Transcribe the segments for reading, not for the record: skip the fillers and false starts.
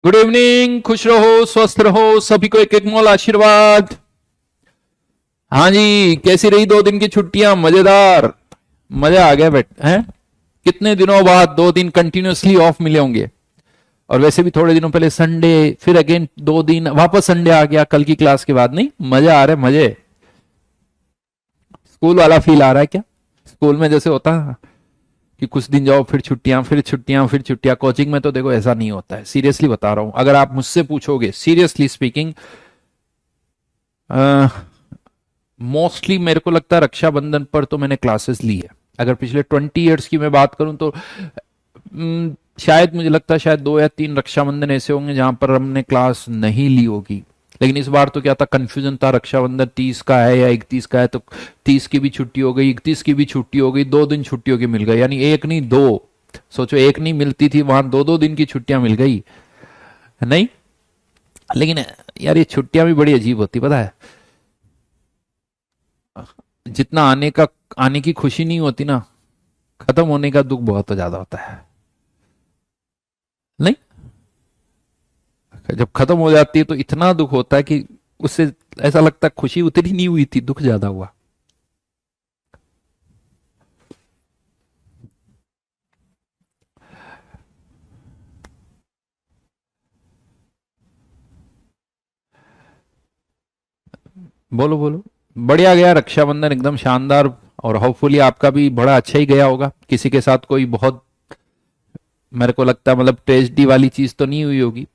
Good evening. खुश रहो, स्वस्थ रहो, सभी को एक एक मोल आशीर्वाद। हाँ जी, कैसी रही 2 दिन की छुट्टियां? मजेदार? मजा आ गया बेट हैं? कितने दिनों बाद 2 दिन कंटिन्यूअसली ऑफ मिले होंगे। और वैसे भी थोड़े दिनों पहले संडे, फिर अगेन 2 दिन, वापस संडे आ गया कल की क्लास के बाद। नहीं मजा आ रहा है? मजे? स्कूल वाला फील आ रहा है क्या? स्कूल में जैसे होता है कि कुछ दिन जाओ, फिर छुट्टियां, फिर छुट्टियां, फिर छुट्टियां। कोचिंग में तो देखो ऐसा नहीं होता है, सीरियसली बता रहा हूं। अगर आप मुझसे पूछोगे, सीरियसली स्पीकिंग, मोस्टली मेरे को लगता है रक्षाबंधन पर तो मैंने क्लासेस ली है। अगर पिछले 20 ईयर्स की मैं बात करूं तो शायद मुझे लगता है शायद 2 या 3 रक्षाबंधन ऐसे होंगे जहां पर हमने क्लास नहीं ली होगी। लेकिन इस बार तो क्या था, कंफ्यूजन था, रक्षाबंधन 30 का है या 31 का है, तो 30 की भी छुट्टी हो गई, 31 की भी छुट्टी हो गई, 2 दिन छुट्टियों की मिल गई, यानी एक नहीं दो। सोचो, एक नहीं मिलती थी, वहां 2-2 दिन की छुट्टियां मिल गई। नहीं, लेकिन यार ये छुट्टियां भी बड़ी अजीब होती, पता है? जितना आने की खुशी नहीं होती ना, खत्म होने का दुख बहुत ज्यादा होता है। नहीं, जब खत्म हो जाती है तो इतना दुख होता है कि उससे ऐसा लगता है खुशी उतनी नहीं हुई थी, दुख ज्यादा हुआ। बोलो बोलो। बढ़िया गया रक्षाबंधन, एकदम शानदार। और होपफुली आपका भी बड़ा अच्छा ही गया होगा। किसी के साथ कोई बहुत, मेरे को लगता है मतलब ट्रेजिडी वाली चीज तो नहीं हुई होगी।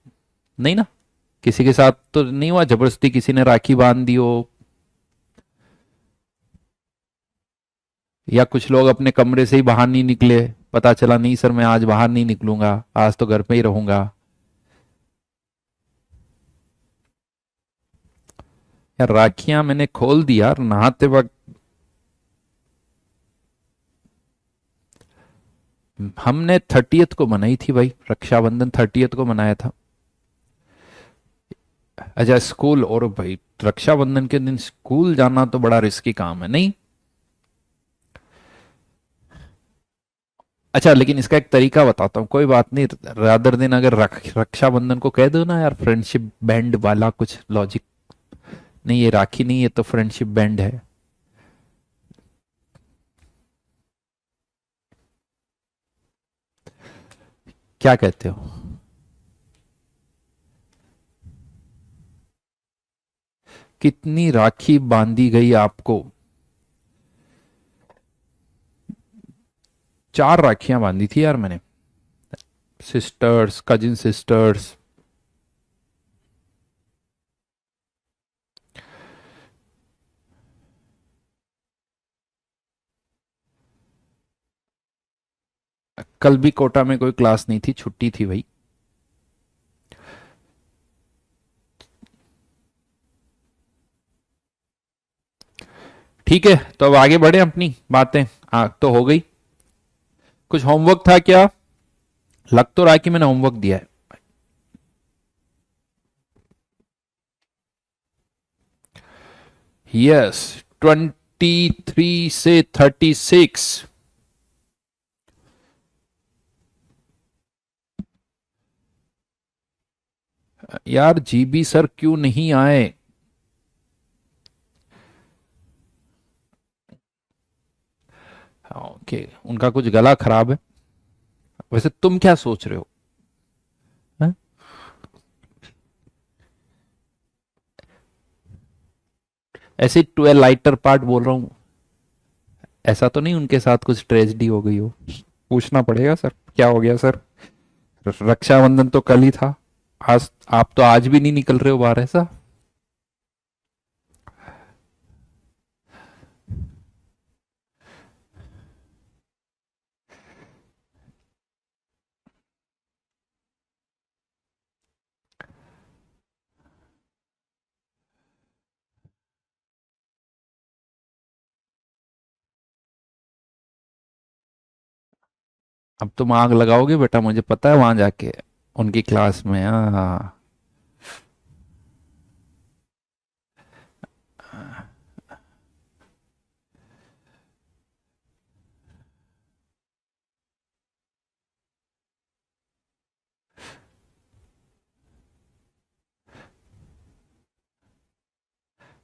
नहीं ना? किसी के साथ तो नहीं हुआ जबरदस्ती किसी ने राखी बांध दी हो? या कुछ लोग अपने कमरे से ही बाहर नहीं निकले, पता चला नहीं सर मैं आज बाहर नहीं निकलूंगा, आज तो घर पे ही रहूंगा। यार राखियां मैंने खोल दी यार नहाते वक्त। हमने 30th को मनाई थी भाई, रक्षाबंधन 30th को मनाया था। अच्छा, स्कूल? और भाई रक्षाबंधन के दिन स्कूल जाना तो बड़ा रिस्की काम है, नहीं? अच्छा, लेकिन इसका एक तरीका बताता हूँ, कोई बात नहीं। रादर दिन अगर रक्षाबंधन को कह दो ना यार, फ्रेंडशिप बैंड वाला कुछ लॉजिक। नहीं, ये राखी नहीं, ये तो फ्रेंडशिप बैंड है। क्या कहते हो? कितनी राखी बांधी गई आपको? 4 राखियां बांधी थी यार मैंने। Sisters, cousin sisters. कल भी कोटा में कोई क्लास नहीं थी, छुट्टी थी भाई। ठीक है, तो अब आगे बढ़े अपनी बातें। तो हो गई। कुछ होमवर्क था क्या? लग तो रहा है कि मैंने होमवर्क दिया है। यस, 23 से 36। यार जीबी सर क्यों नहीं आए? ओके, उनका कुछ गला खराब है। वैसे तुम क्या सोच रहे हो? हैं? ऐसे 12 लाइटर पार्ट बोल रहा हूँ। ऐसा तो नहीं उनके साथ कुछ ट्रेजेडी हो गई हो? पूछना पड़ेगा सर, क्या हो गया सर? रक्षाबंधन तो कल ही था। आज आप तो आज भी नहीं निकल रहे हो बाहर, ऐसा? अब तुम आग लगाओगे बेटा, मुझे पता है, वहां जाके उनकी क्लास में। हाँ।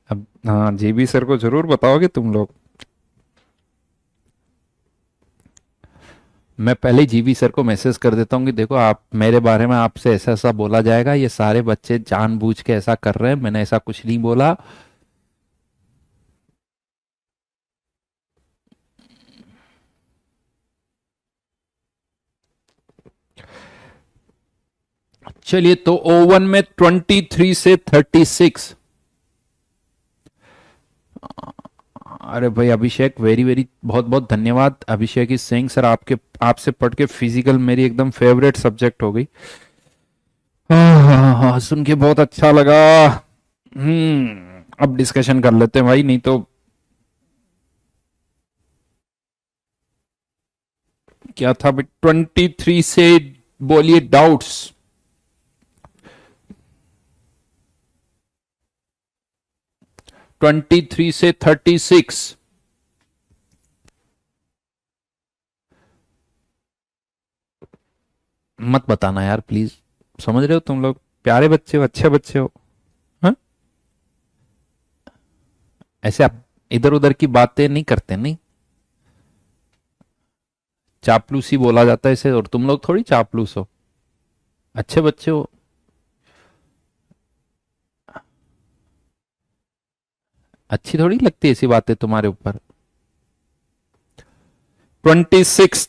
अब हाँ, जेबी सर को जरूर बताओगे तुम लोग। मैं पहले जीवी सर को मैसेज कर देता हूँ कि देखो आप मेरे बारे में आपसे ऐसा ऐसा बोला जाएगा, ये सारे बच्चे जानबूझ के ऐसा कर रहे हैं, मैंने ऐसा कुछ नहीं बोला। चलिए, तो ओवन में 23 से 36। अरे भाई अभिषेक, वेरी वेरी बहुत बहुत धन्यवाद। अभिषेक इज सिंह सर, आपके आपसे पढ़ के फिजिकल मेरी एकदम फेवरेट सब्जेक्ट हो गई। सुन के बहुत अच्छा लगा। अब डिस्कशन कर लेते हैं भाई, नहीं तो क्या था भाई 23 से, बोलिए डाउट्स। 23 से 36। मत बताना यार प्लीज, समझ रहे हो तुम लोग प्यारे बच्चे हो, अच्छे बच्चे हो। हाँ, ऐसे आप इधर उधर की बातें नहीं करते, नहीं। चापलूसी बोला जाता है इसे, और तुम लोग थोड़ी चापलूस हो, अच्छे बच्चे हो। अच्छी थोड़ी लगती है ऐसी बातें तुम्हारे ऊपर। 26।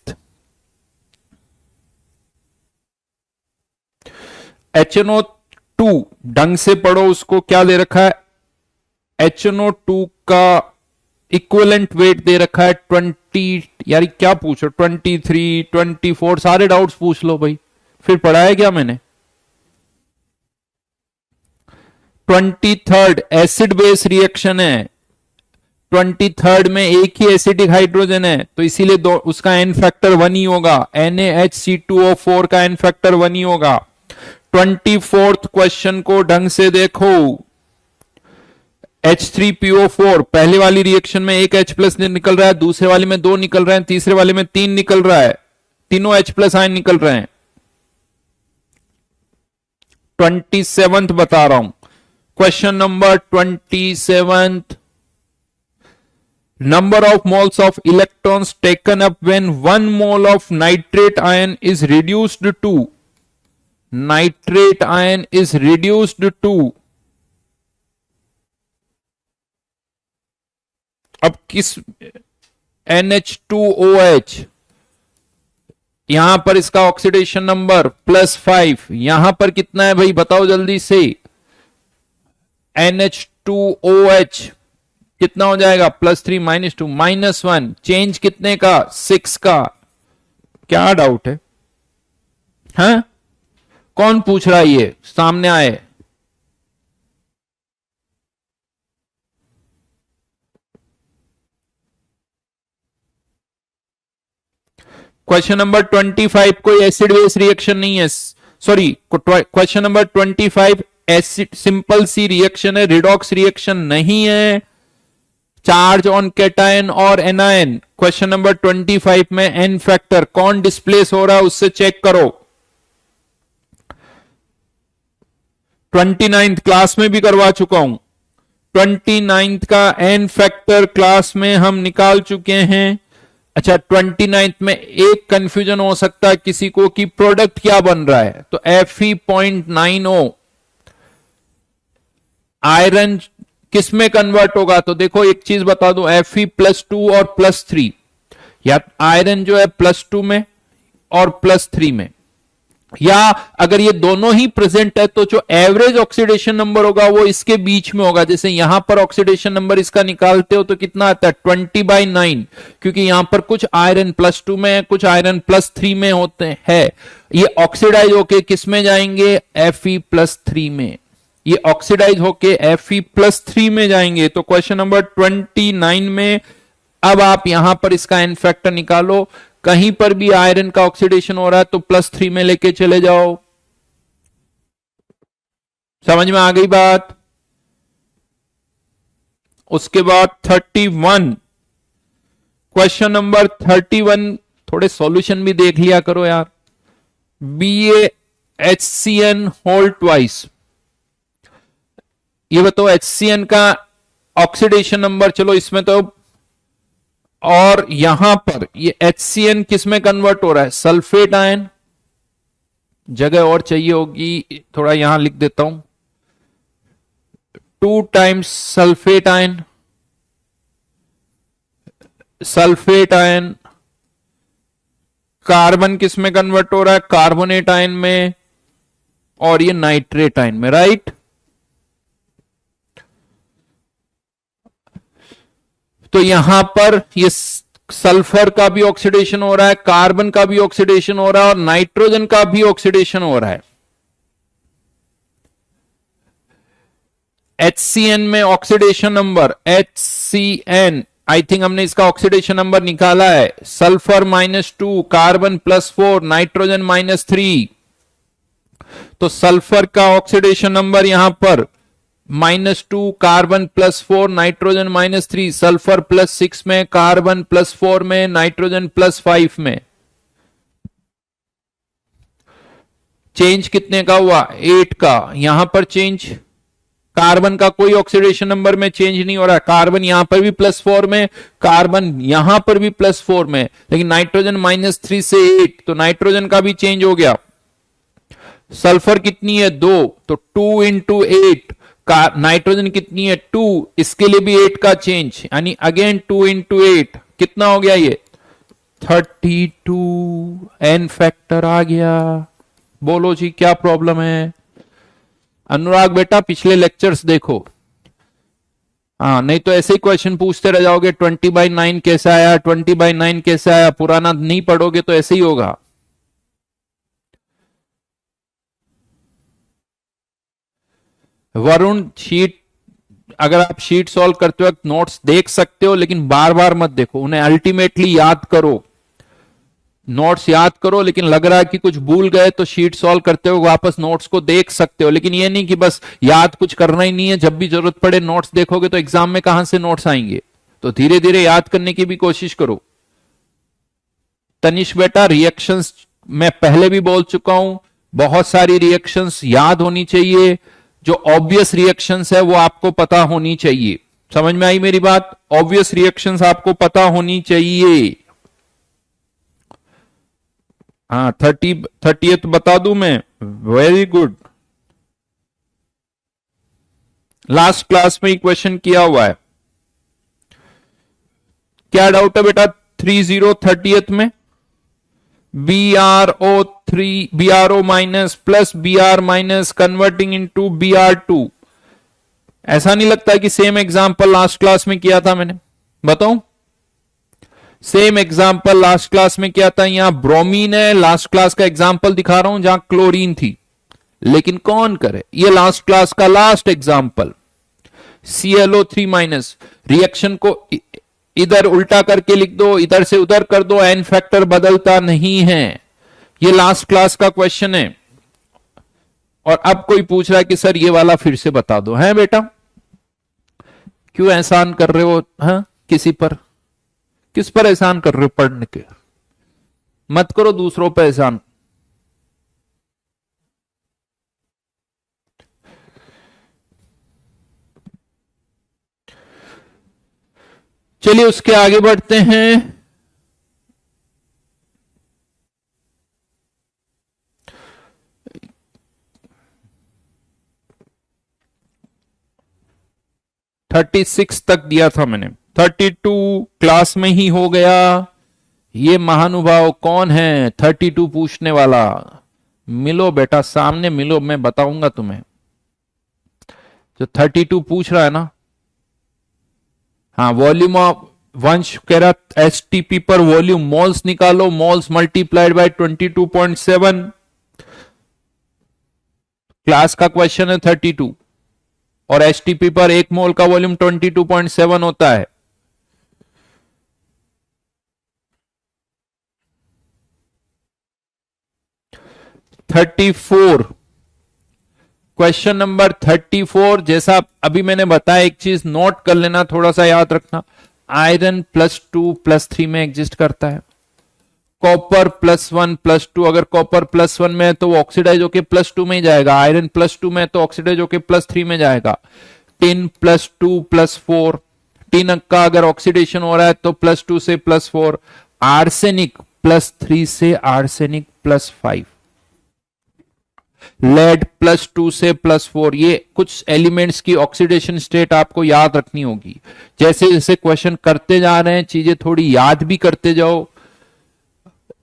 HNO2, ढंग से पढ़ो उसको, क्या दे रखा है। HNO2 का इक्विवेलेंट वेट दे रखा है 20। यार क्या पूछो, 23, 24, सारे डाउट्स पूछ लो भाई, फिर पढ़ाया क्या मैंने। 23 एसिड बेस रिएक्शन है। 23 में एक ही एसिडिक हाइड्रोजन है, तो इसीलिए दो उसका एन फैक्टर 1 ही होगा। NaHC2O4 का एन फैक्टर 1 ही होगा। 24th क्वेश्चन को ढंग से देखो। H3PO4 पहले वाली रिएक्शन में एक H प्लस निकल रहा है, दूसरे वाले में 2 निकल रहे हैं, तीसरे वाले में 3 निकल रहा है, तीनों H प्लस आयन निकल रहे हैं। 27th बता रहा हूं, question number 27th। Number of moles of electrons taken up when 1 mole of nitrate ion is reduced to, nitrate ion is reduced to, अब किस, NH2OH, यहां पर इसका ऑक्सीडेशन नंबर +5, यहां पर कितना है भाई बताओ जल्दी से। NH2OH कितना हो जाएगा, +3 -2 -1, चेंज कितने का, 6 का। क्या डाउट है, हाँ? कौन पूछ रहा है, ये सामने आए। क्वेश्चन नंबर 25 कोई एसिड बेस रिएक्शन नहीं है, sorry, question number 25 acid simple C reaction है, रिडॉक्स रिएक्शन नहीं है। चार्ज ऑन कैटायन और एनायन, क्वेश्चन नंबर 25 में एन फैक्टर कौन डिस्प्लेस हो रहा है उससे चेक करो। 29th क्लास में भी करवा चुका हूं। 29th का एन फैक्टर क्लास में हम निकाल चुके हैं। अच्छा, 29th में एक कंफ्यूजन हो सकता है किसी को कि प्रोडक्ट क्या बन रहा है, तो Fe.90 आयरन किस में कन्वर्ट होगा, तो देखो एक चीज बता दो, Fe+2 और +3, या आयरन जो है +2 में और +3 में, या अगर ये दोनों ही प्रेजेंट है तो जो एवरेज ऑक्सीडेशन नंबर होगा वो इसके बीच में होगा। जैसे यहां पर ऑक्सीडेशन नंबर इसका निकालते हो तो कितना आता है 20/9, क्योंकि यहां पर कुछ आयरन +2 में है, कुछ आयरन +3 में होते हैं। ये ऑक्सीडाइज होके किस में जाएंगे, Fe+3 में। ये ऑक्सीडाइज होके Fe+3 में जाएंगे। तो क्वेश्चन नंबर 29 में अब आप यहां पर इसका एन फैक्टर निकालो, कहीं पर भी आयरन का ऑक्सीडेशन हो रहा है तो +3 में लेके चले जाओ। समझ में आ गई बात। उसके बाद 31, क्वेश्चन नंबर 31, थोड़े सॉल्यूशन भी देख लिया करो यार। BaHCN होल ट्वाइस, ये बताओ HCN का ऑक्सीडेशन नंबर, चलो इसमें तो, और यहां पर ये HCN किस में कन्वर्ट हो रहा है, सल्फेट आयन, जगह और चाहिए होगी, थोड़ा यहां लिख देता हूं, 2 times sulphate ion, sulphate ion carbon किस में कन्वर्ट हो रहा है, कार्बोनेट आयन में, और ये नाइट्रेट आयन में, राइट। तो यहां पर ये सल्फर का भी ऑक्सीडेशन हो रहा है, कार्बन का भी ऑक्सीडेशन हो रहा है, और नाइट्रोजन का भी ऑक्सीडेशन हो रहा है। HCN में oxidation number HCN, I think हमने इसका ऑक्सीडेशन नंबर निकाला है, सल्फर -2, कार्बन +4, नाइट्रोजन -3। तो सल्फर का ऑक्सीडेशन नंबर यहां पर -2, कार्बन +4, नाइट्रोजन -3, सल्फर +6 में, कार्बन +4 में, नाइट्रोजन +5 में। चेंज कितने का हुआ, 8 का। यहां पर चेंज, कार्बन का कोई ऑक्सीडेशन नंबर में चेंज नहीं हो रहा है, कार्बन यहां पर भी +4 में, कार्बन यहां पर भी +4 में, लेकिन नाइट्रोजन -3 से 8, तो नाइट्रोजन का भी चेंज हो गया। सल्फर कितनी है, 2, तो 2 इंटू 8, नाइट्रोजन कितनी है, 2, इसके लिए भी 8 का चेंज, यानी अगेन 2 इंटू 8, कितना हो गया ये 32, एन फैक्टर आ गया। बोलो जी क्या प्रॉब्लम है। अनुराग बेटा पिछले लेक्चर्स देखो, हाँ नहीं तो ऐसे ही क्वेश्चन पूछते रह जाओगे, 20/9 कैसे आया, 20/9 कैसे आया, पुराना नहीं पढ़ोगे तो ऐसे ही होगा। वरुण शीट, अगर आप शीट सॉल्व करते वक्त नोट्स देख सकते हो, लेकिन बार बार मत देखो, उन्हें अल्टीमेटली याद करो। नोट्स याद करो, लेकिन लग रहा है कि कुछ भूल गए तो शीट सॉल्व करते हो वापस नोट्स को देख सकते हो, लेकिन ये नहीं कि बस याद कुछ करना ही नहीं है, जब भी जरूरत पड़े नोट्स देखोगे तो एग्जाम में कहां से नोट्स आएंगे। तो धीरे धीरे याद करने की भी कोशिश करो। तनिष बेटा रिएक्शंस मैं पहले भी बोल चुका हूं, बहुत सारी रिएक्शंस याद होनी चाहिए, जो ऑब्वियस रिएक्शंस है वो आपको पता होनी चाहिए। समझ में आई मेरी बात, ऑब्वियस रिएक्शंस आपको पता होनी चाहिए। हाँ 30th बता दूं मैं, वेरी गुड। लास्ट क्लास में ही क्वेश्चन किया हुआ है। क्या डाउट है बेटा 30 में, BrO minus plus Br minus converting into Br2, ऐसा नहीं लगता है कि सेम एग्जांपल लास्ट क्लास में किया था मैंने, बताऊं सेम एग्जांपल लास्ट क्लास में किया था। यहां ब्रोमीन है, लास्ट क्लास का एग्जांपल दिखा रहा हूं जहां क्लोरीन थी, लेकिन कौन करे, ये लास्ट क्लास का last example. ClO3 minus, reaction को इधर उल्टा करके लिख दो, इधर से उधर कर दो, एन फैक्टर बदलता नहीं है। ये लास्ट क्लास का क्वेश्चन है, और अब कोई पूछ रहा है कि सर ये वाला फिर से बता दो, है बेटा क्यों एहसान कर रहे हो, हाँ किसी पर, किस पर एहसान कर रहे हो, पढ़ने के मत करो, दूसरों पर एहसान। चलिए उसके आगे बढ़ते हैं। थर्टी 36 तक दिया था मैंने, 32 क्लास में ही हो गया। ये महानुभाव कौन है 32 पूछने वाला, मिलो बेटा सामने मिलो, मैं बताऊंगा तुम्हें। जो 32 पूछ रहा है ना, हाँ वॉल्यूम ऑफ, वंश कह रहा एसटीपी पर वॉल्यूम, मोल्स निकालो, मोल्स मल्टीप्लाइड बाय 22.7, क्लास का क्वेश्चन है 32, और एसटीपी पर एक मोल का वॉल्यूम 22.7 होता है। क्वेश्चन नंबर 34, जैसा अभी मैंने बताया, एक चीज नोट कर लेना, थोड़ा सा याद रखना, आयरन +2 +3 में एग्जिस्ट करता है, कॉपर +1 +2, अगर कॉपर +1 में है तो वो ऑक्सीडाइज होके +2 में ही जाएगा, आयरन +2 में है तो ऑक्सीडाइज होके +3 में जाएगा। टिन +2 +4, टिन का अगर ऑक्सीडेशन हो रहा है तो +2 से +4, आर्सेनिक +3 से आर्सेनिक +5, लेड +2 से +4। ये कुछ एलिमेंट्स की ऑक्सीडेशन स्टेट आपको याद रखनी होगी। जैसे जैसे क्वेश्चन करते जा रहे हैं चीजें थोड़ी याद भी करते जाओ,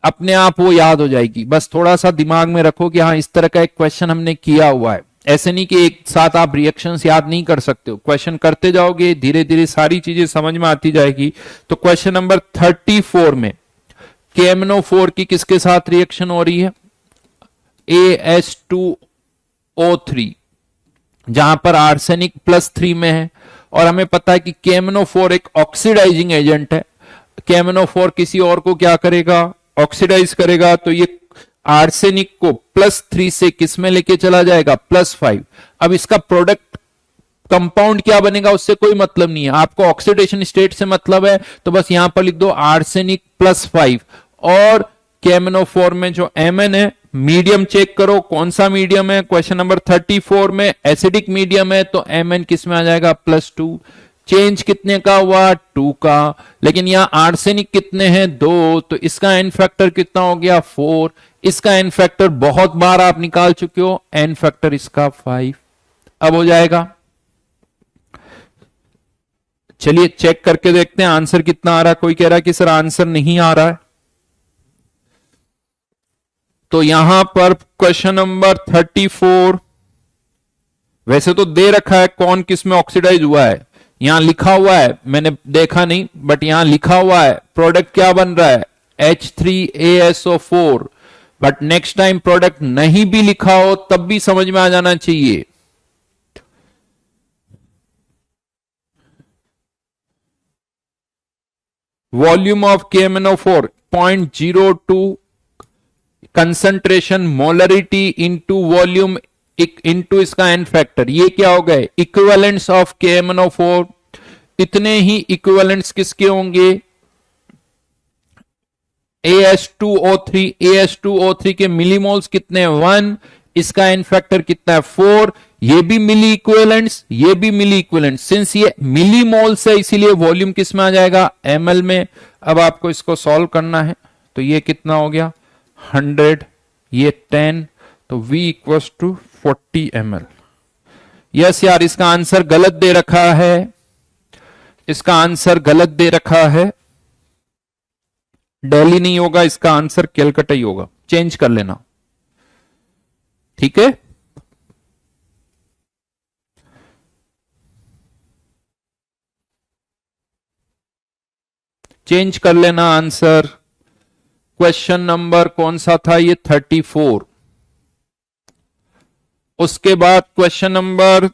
अपने आप वो याद हो जाएगी। बस थोड़ा सा दिमाग में रखो कि हाँ इस तरह का एक क्वेश्चन हमने किया हुआ है। ऐसे नहीं कि एक साथ आप रिएक्शंस याद नहीं कर सकते हो, क्वेश्चन करते जाओगे धीरे धीरे सारी चीजें समझ में आती जाएगी। तो क्वेश्चन नंबर 34 में KMnO4 की किसके साथ रिएक्शन हो रही है? AS2O3, जहां पर आर्सेनिक +3 में है, और हमें पता है कि KMnO4 एक ऑक्सीडाइजिंग एजेंट है। KMnO4 किसी और को क्या करेगा? ऑक्सीडाइज करेगा। तो ये आर्सेनिक को +3 से किस में लेके चला जाएगा? +5। अब इसका प्रोडक्ट कंपाउंड क्या बनेगा उससे कोई मतलब नहीं है, आपको ऑक्सीडेशन स्टेट से मतलब है, तो बस यहां पर लिख दो आर्सेनिक +5। और KMnO4 में जो Mn है, मीडियम चेक करो कौन सा मीडियम है। क्वेश्चन नंबर 34 में एसिडिक मीडियम है, तो Mn किस में आ जाएगा? +2। चेंज कितने का हुआ? 2 का। लेकिन यहां आर्सेनिक कितने हैं? 2, तो इसका एन फैक्टर कितना हो गया? 4। इसका एन फैक्टर बहुत बार आप निकाल चुके हो, एन फैक्टर इसका 5। अब हो जाएगा। चलिए चेक करके देखते हैं आंसर कितना आ रहा है। कोई कह रहा है कि सर आंसर नहीं आ रहा है, तो यहां पर क्वेश्चन नंबर 34 वैसे तो दे रखा है कौन किस में ऑक्सीडाइज हुआ है, यहां लिखा हुआ है, मैंने देखा नहीं बट यहां लिखा हुआ है प्रोडक्ट क्या बन रहा है? H3ASO4। But next time product नहीं भी लिखा हो तब भी समझ में आ जाना चाहिए। Volume of KMnO4 0.02, concentration molarity into volume into इसका एन फैक्टर, ये क्या हो गए? Equivalents of KMnO4। इतने ही इक्विवेलेंट्स किसके होंगे? AS2O3। AS2O3 के मिलीमोल्स कितने हैं? 1। इसका एन फैक्टर कितना है? 4। ये भी मिली इक्विवेलेंट्स, ये भी मिली इक्विवेलेंट्स। सिंस ये मिलीमोल्स है इसीलिए वॉल्यूम किस में आ जाएगा? ml में। अब आपको इसको सॉल्व करना है, तो ये कितना हो गया? 100, ये 10, तो V equals to 40 ml। Yes यार, इसका आंसर गलत दे रखा है, इसका आंसर गलत दे रखा है। दिल्ली नहीं होगा, इसका आंसर कलकत्ता ही होगा, चेंज कर लेना, ठीक है। चेंज कर लेना आंसर। क्वेश्चन नंबर कौन सा था ये? 34। उसके बाद क्वेश्चन नंबर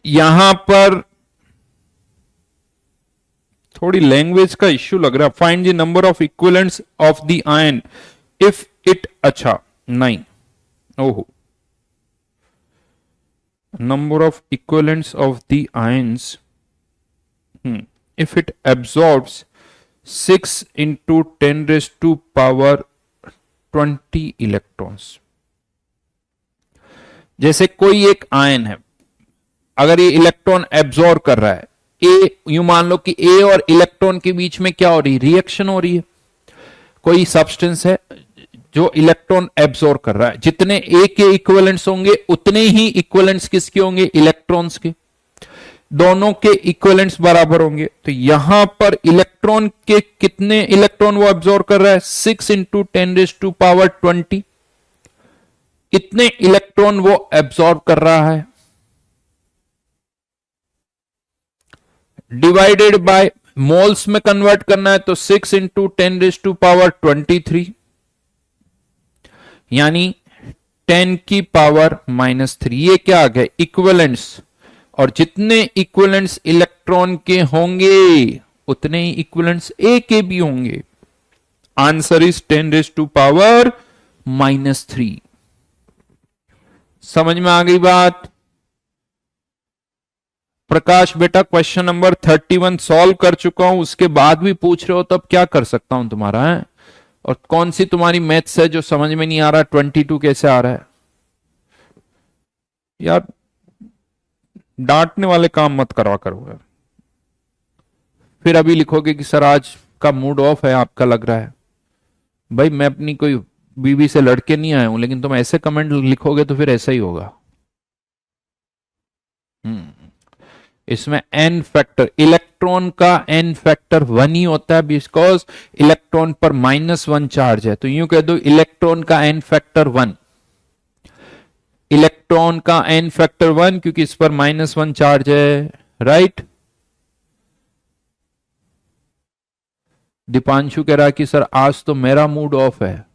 यहां पर थोड़ी लैंग्वेज का इश्यू लग रहा है। Find the number of equivalents of the ion if it, अच्छा नहीं, ओहो, number of equivalents of the ions if it absorbs 6 into 10 raised to power 20 electrons। जैसे कोई एक आयन है, अगर ये इलेक्ट्रॉन एब्जॉर्ब कर रहा है, ए, यूं मान लो कि ए और इलेक्ट्रॉन के बीच में क्या हो रही है? रिएक्शन हो रही है। कोई सब्सटेंस है जो इलेक्ट्रॉन एब्जॉर्ब कर रहा है, जितने ए के इक्विवेलेंट्स होंगे उतने ही इक्विवेलेंट्स किसके होंगे? इलेक्ट्रॉन्स के। दोनों के इक्विवेलेंट्स बराबर होंगे, तो यहां पर इलेक्ट्रॉन के कितने इलेक्ट्रॉन वो एब्जॉर्ब कर रहा है? 6 into 10 raised to power 20। इतने इलेक्ट्रॉन वो एब्जॉर्ब कर रहा है, डिवाइडेड बाय मोल्स में कन्वर्ट करना है, तो 6 into 10 raised to power 23, यानी 10 की पावर -3। ये क्या आ गया? इक्विवेलेंट्स और जितने इक्विवेलेंट्स इलेक्ट्रॉन के होंगे उतने ही इक्विवेलेंट्स ए के भी होंगे। आंसर इज 10⁻³ समझ में आ गई बात? प्रकाश बेटा क्वेश्चन नंबर 31 सॉल्व कर चुका हूं, उसके बाद भी पूछ रहे हो तब क्या कर सकता हूं तुम्हारा है? और कौन सी तुम्हारी मैथ्स है जो समझ में नहीं आ रहा? 22 कैसे आ रहा है यार? डांटने वाले काम मत करवा करो यार। फिर अभी लिखोगे कि सर आज का मूड ऑफ है आपका, लग रहा है। भाई मैं अपनी कोई बीवी से लड़के नहीं आया हूं, लेकिन तुम ऐसे कमेंट लिखोगे तो फिर ऐसा ही होगा। इसमें एन फैक्टर, इलेक्ट्रॉन का एन फैक्टर 1 ही होता है, बिकॉज इलेक्ट्रॉन पर -1 चार्ज है। तो यूं कह दो इलेक्ट्रॉन का एन फैक्टर 1, इलेक्ट्रॉन का एन फैक्टर 1 क्योंकि इस पर -1 चार्ज है, राइट। दीपांशु कह रहा है कि सर आज तो मेरा मूड ऑफ है।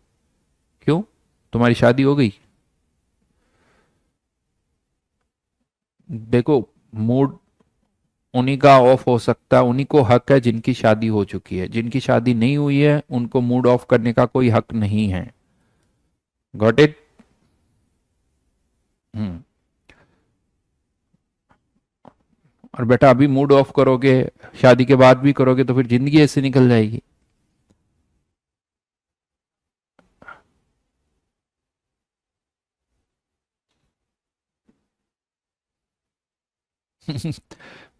क्यों, तुम्हारी शादी हो गई? देखो मूड उन्हीं का ऑफ हो सकता है, उन्हीं को हक है जिनकी शादी हो चुकी है। जिनकी शादी नहीं हुई है उनको मूड ऑफ करने का कोई हक नहीं है। Got it? और बेटा अभी मूड ऑफ करोगे, शादी के बाद भी करोगे तो फिर जिंदगी ऐसे निकल जाएगी।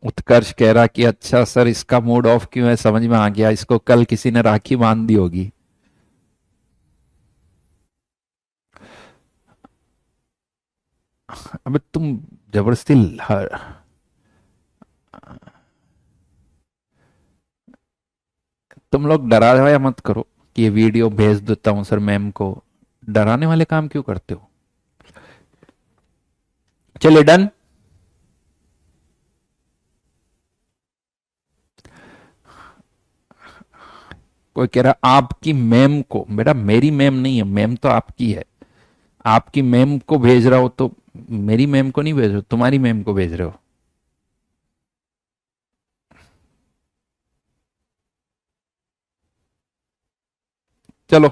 उत्कर्ष कह रहा कि अच्छा सर इसका मूड ऑफ क्यों है, समझ में आ गया, इसको कल किसी ने राखी बांध दी होगी। अबे तुम जबरदस्ती तुम लोग डराया मत करो कि ये वीडियो भेज देता हूं सर मैम को। डराने वाले काम क्यों करते हो? चलिए डन। कोई कह रहा आपकी मैम को, बेटा मेरी मैम नहीं है, मैम तो आपकी है। आपकी मैम को भेज रहा हो तो मेरी मैम को नहीं भेज रहे हो, तुम्हारी मैम को भेज रहे हो। चलो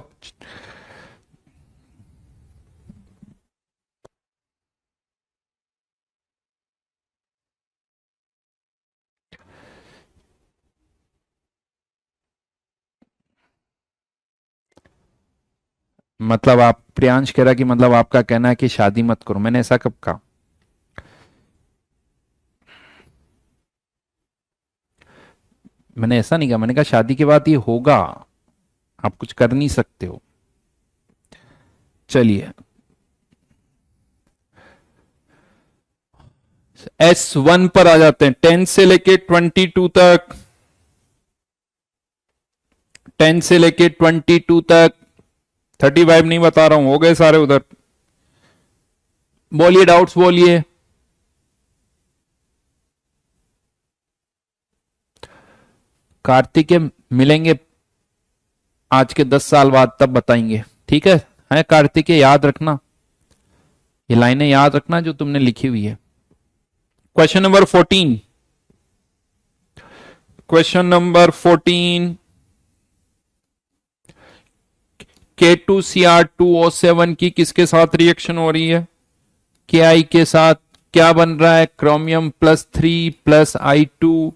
मतलब आप, प्रियांश कह रहा कि मतलब आपका कहना है कि शादी मत करो। मैंने ऐसा कब कहा? मैंने ऐसा नहीं कहा। मैंने कहा शादी के बाद ये होगा, आप कुछ कर नहीं सकते हो। चलिए S1 पर आ जाते हैं। 10 से लेके 22 तक, 10 से लेके 22 तक, 35 नहीं बता रहा हूं, हो गए सारे उधर। बोलिए डाउट्स बोलिए। कार्तिकेय मिलेंगे आज के 10 साल बाद, तब बताएंगे, ठीक है कार्तिकेय याद रखना, ये लाइनें याद रखना जो तुमने लिखी हुई है। Question number 14, question number 14, K2Cr2O7 की किसके साथ रिएक्शन हो रही है? Ki के साथ। क्या बन रहा है? क्रोमियम +3 + I2,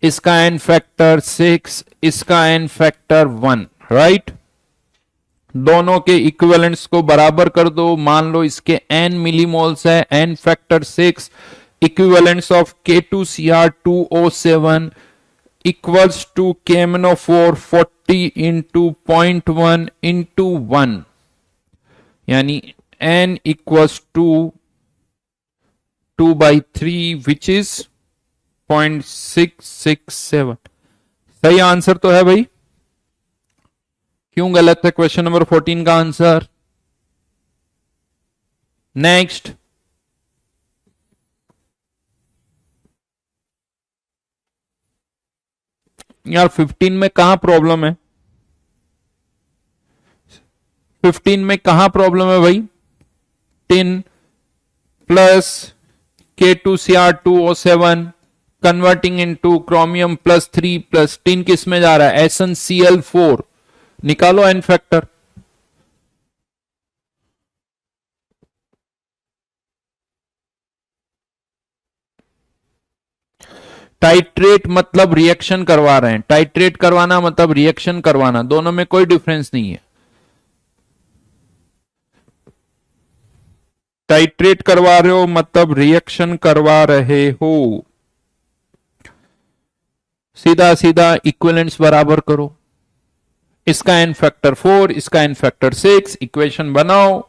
इसका एन फैक्टर 6, इसका एन फैक्टर 1, राइट। दोनों के इक्विवेलेंट्स को बराबर कर दो। मान लो इसके n मिलीमोल्स है, n factor 6, equivalents of K2Cr2O7 equals to KMnO4 40 into 0.1 into 1, यानी n equals to 2/3 which is 0.667। सही आंसर तो है भाई? क्यों गलत है क्वेश्चन नंबर 14 का आंसर? नेक्स्ट, यार 15 में कहां प्रॉब्लम है? 15 में कहां प्रॉब्लम है भाई? 10 plus K2Cr2O7 converting into chromium +3 plus tin किस में जा रहा है, SnCl4। निकालो एन फैक्टर। टाइट्रेट मतलब रिएक्शन करवा रहे हैं, टाइट्रेट करवाना मतलब रिएक्शन करवाना, दोनों में कोई डिफरेंस नहीं है। टाइट्रेट करवा रहे हो मतलब रिएक्शन करवा रहे हो। सीधा सीधा इक्विवेलेंट्स बराबर करो, इसका एन फैक्टर 4, इसका एन फैक्टर 6, इक्वेशन बनाओ।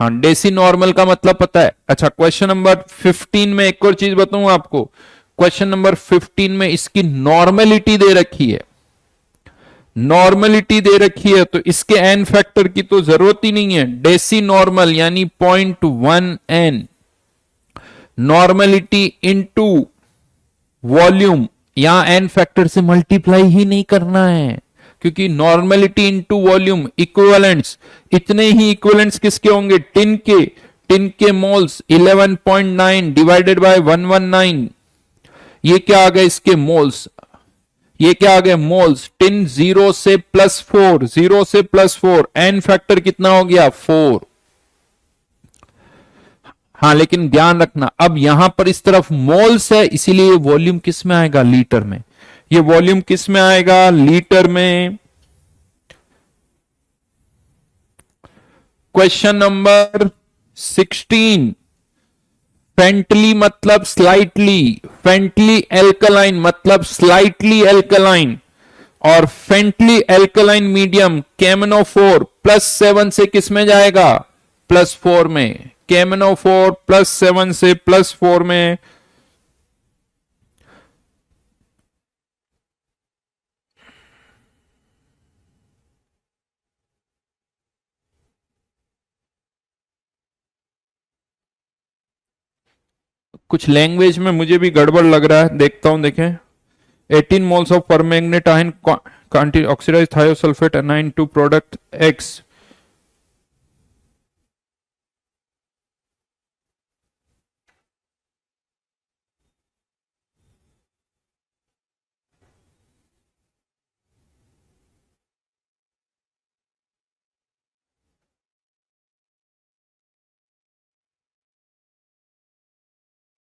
हाँ, डेसी नॉर्मल का मतलब पता है। अच्छा, क्वेश्चन नंबर 15 में एक और चीज बताऊं आपको। क्वेश्चन नंबर 15 में इसकी नॉर्मेलिटी दे रखी है, नॉर्मेलिटी दे रखी है, तो इसके एन फैक्टर की तो जरूरत ही नहीं है। डेसी नॉर्मल यानी 0.1 एन, नॉर्मेलिटी इनटू वॉल्यूम, यहां एन फैक्टर से मल्टीप्लाई ही नहीं करना है, क्योंकि नॉर्मेलिटी इनटू वॉल्यूम इक्विवेलेंट्स, इतने ही इक्विवेलेंट्स किसके होंगे, टिन के। टिन के मोल्स 11.9 डिवाइडेड बाय 119, ये क्या आ गए इसके मोल्स, ये क्या आ गए मोल्स। टिन 0 से +4, 0 से +4, एन फैक्टर कितना हो गया 4। हाँ, लेकिन ध्यान रखना, अब यहां पर इस तरफ मोल्स है, इसीलिए वॉल्यूम किस में आएगा, लीटर में। ये वॉल्यूम किस में आएगा, लीटर में। क्वेश्चन नंबर 16, फेंटली मतलब स्लाइटली, फेंटली एल्कलाइन मतलब स्लाइटली एल्कलाइन, और फेंटली एल्कलाइन मीडियम केमनोफोर +7 से किस में जाएगा, +4 में। केमनोफोर +7 से +4 में। कुछ लैंग्वेज में मुझे भी गड़बड़ लग रहा है, देखता हूं, देखें। 18 moles of permanganate ion oxidise thiosulphate anion to product X।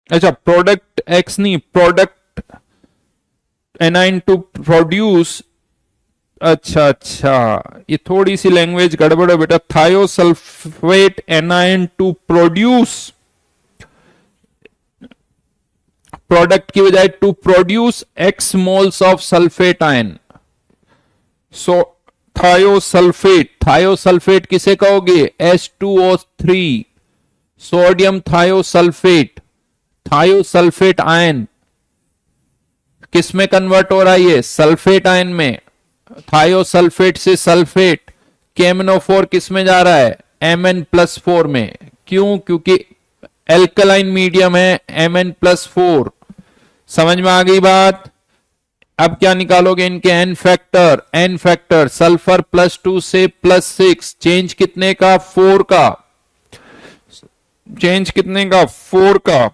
अच्छा, प्रोडक्ट X नहीं, प्रोडक्ट एनाइन टू प्रोड्यूस। अच्छा अच्छा, ये थोड़ी सी लैंग्वेज गड़बड़ है बेटा। Thiosulphate anion to produce, product की बजाय to produce X moles of sulphate ion. So thiosulphate, thiosulphate किसे कहोगे, H2O3, sodium thiosulphate. Thiosulphate ion किस में कन्वर्ट हो रहा है, ये सल्फेट आयन में। थायोसल्फेट से सल्फेट, केमनोफोर किस में जा रहा है, Mn+4 में। क्यों, क्योंकि एल्कलाइन मीडियम है Mn+4। समझ में आ गई बात। अब क्या निकालोगे, इनके n factor, n factor sulphur +2 से +6, चेंज कितने का, 4 का, चेंज कितने का, 4 का।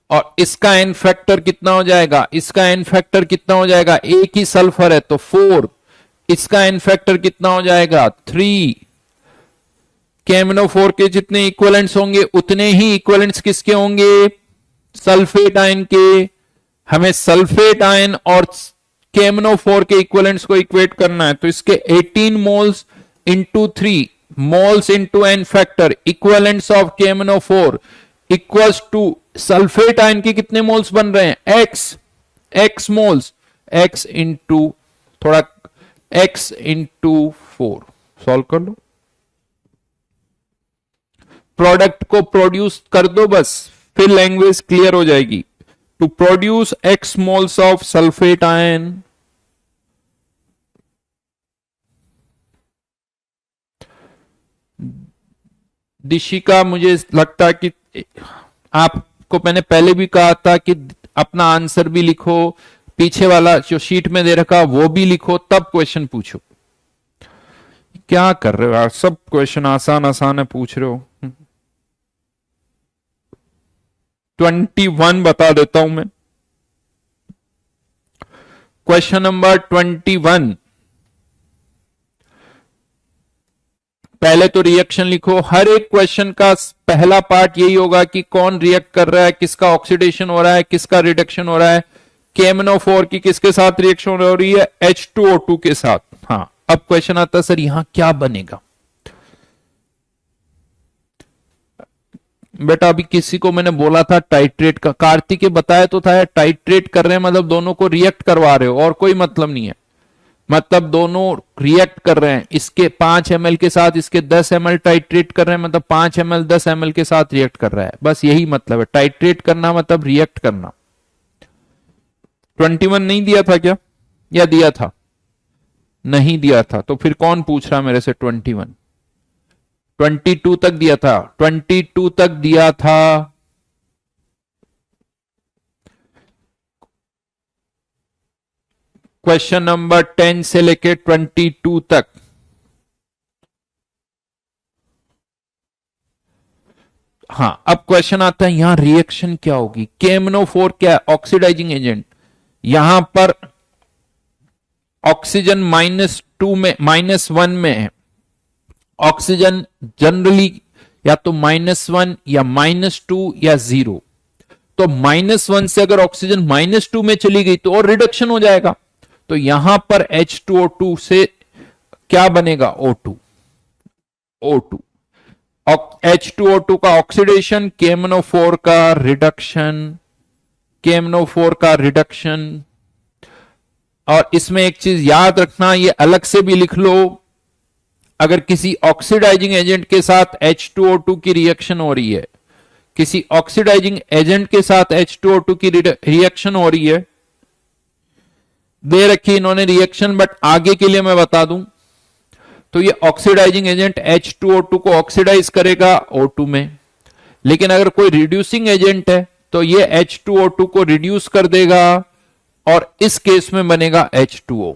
और इसका एन फैक्टर कितना हो जाएगा, इसका एन फैक्टर कितना हो जाएगा, एक ही सल्फर है तो 4, इसका एन फैक्टर कितना हो जाएगा 3। केमनो4 के जितने इक्विवेलेंट्स होंगे उतने ही इक्विवेलेंट्स किसके होंगे, सल्फेट आयन के। हमें सल्फेट आयन और केमनो4 के इक्विवेलेंट्स को इक्वेट करना है, तो इसके 18 moles into 3 moles into n factor equivalents of केमनो4 इक्वल्स टू सल्फेट आयन के कितने मोल्स बन रहे हैं, x मोल्स, x इंटू थोड़ा x इंटू 4। सॉल्व कर लो, प्रोडक्ट को प्रोड्यूस कर दो बस, फिर लैंग्वेज क्लियर हो जाएगी। To produce x moles of sulphate ion, Dishika मुझे लगता है कि आपको मैंने पहले भी कहा था कि अपना आंसर भी लिखो, पीछे वाला जो शीट में दे रखा वो भी लिखो, तब क्वेश्चन पूछो। क्या कर रहे हो यार, सब क्वेश्चन आसान आसान है पूछ रहे हो। 21 बता देता हूं मैं। क्वेश्चन नंबर 21, पहले तो रिएक्शन लिखो। हर एक क्वेश्चन का पहला पार्ट यही होगा कि कौन रिएक्ट कर रहा है, किसका ऑक्सीडेशन हो रहा है, किसका रिडक्शन हो रहा है। KMnO4 की किसके साथ रिएक्शन हो रही है, H2O2 के साथ। हाँ, अब क्वेश्चन आता है सर यहां क्या बनेगा। बेटा अभी किसी को मैंने बोला था टाइट्रेट का, कार्तिक बताया तो था टाइट्रेट कर रहे हैं मतलब दोनों को रिएक्ट करवा रहे हो, और कोई मतलब नहीं है। मतलब दोनों रिएक्ट कर रहे हैं, इसके 5 ml के साथ इसके 10 ml टाइट्रेट कर रहे हैं, मतलब 5 ml 10 ml के साथ रिएक्ट कर रहा है, बस यही मतलब है। टाइट्रेट करना मतलब रिएक्ट करना। 21 नहीं दिया था क्या, या दिया था? नहीं दिया था, तो फिर कौन पूछ रहा मेरे से 21? 22 तक दिया था, 22 तक दिया था। क्वेश्चन नंबर 10 से लेके 22 तक। हाँ, अब क्वेश्चन आता है यहां रिएक्शन क्या होगी। KMnO4 क्या है, ऑक्सीडाइजिंग एजेंट। यहां पर ऑक्सीजन -2 में, -1 में है। ऑक्सीजन जनरली या तो -1 या -2 या 0। तो -1 से अगर ऑक्सीजन -2 में चली गई तो और रिडक्शन हो जाएगा। तो यहां पर H2O2 से क्या बनेगा, O2। O2 H2O2 का ऑक्सीडेशन, KMnO4 का रिडक्शन, KMnO4 का रिडक्शन। और इसमें एक चीज याद रखना, ये अलग से भी लिख लो, अगर किसी ऑक्सीडाइजिंग एजेंट के साथ H2O2 की रिएक्शन हो रही है, किसी ऑक्सीडाइजिंग एजेंट के साथ H2O2 की रिएक्शन हो रही है, दे रखी इन्होंने रिएक्शन, बट आगे के लिए मैं बता दूं, तो ये ऑक्सीडाइजिंग एजेंट H2O2 को ऑक्सीडाइज करेगा O2 में। लेकिन अगर कोई रिड्यूसिंग एजेंट है तो ये H2O2 को रिड्यूस कर देगा, और इस केस में बनेगा H2O।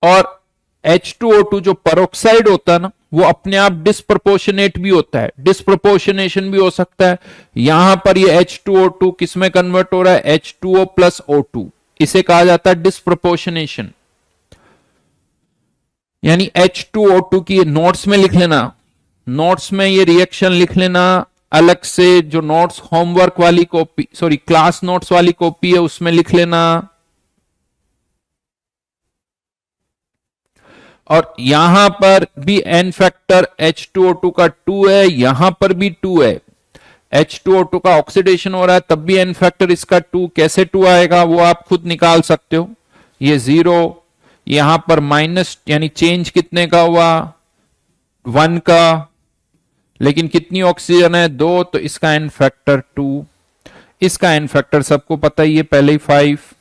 और H2O2 जो पेरोक्साइड होता है ना, वो अपने आप डिस्प्रोपोर्शनेट भी होता है, डिस्प्रोपोर्शनेशन भी हो सकता है। यहां पर ये H2O2 किसमें कन्वर्ट हो रहा है, H2O प्लस O2। इसे कहा जाता है डिस्प्रोपोर्शनेशन। यानी H2O2 की नोट्स में लिख लेना, नोट्स में ये रिएक्शन लिख लेना अलग से, जो नोट्स होमवर्क वाली कॉपी, सॉरी क्लास नोट्स वाली कॉपी है उसमें लिख लेना। और यहां पर भी एन फैक्टर H2O2 का 2 है, यहां पर भी 2 है। H2O2 का ऑक्सीडेशन हो रहा है तब भी एन फैक्टर इसका 2, कैसे 2 आएगा वो आप खुद निकाल सकते हो। ये 0, यहां पर माइनस, यानी चेंज कितने का हुआ, 1 का, लेकिन कितनी ऑक्सीजन है, 2, तो इसका एन फैक्टर 2। इसका एन फैक्टर सबको पता ही है पहले ही 5।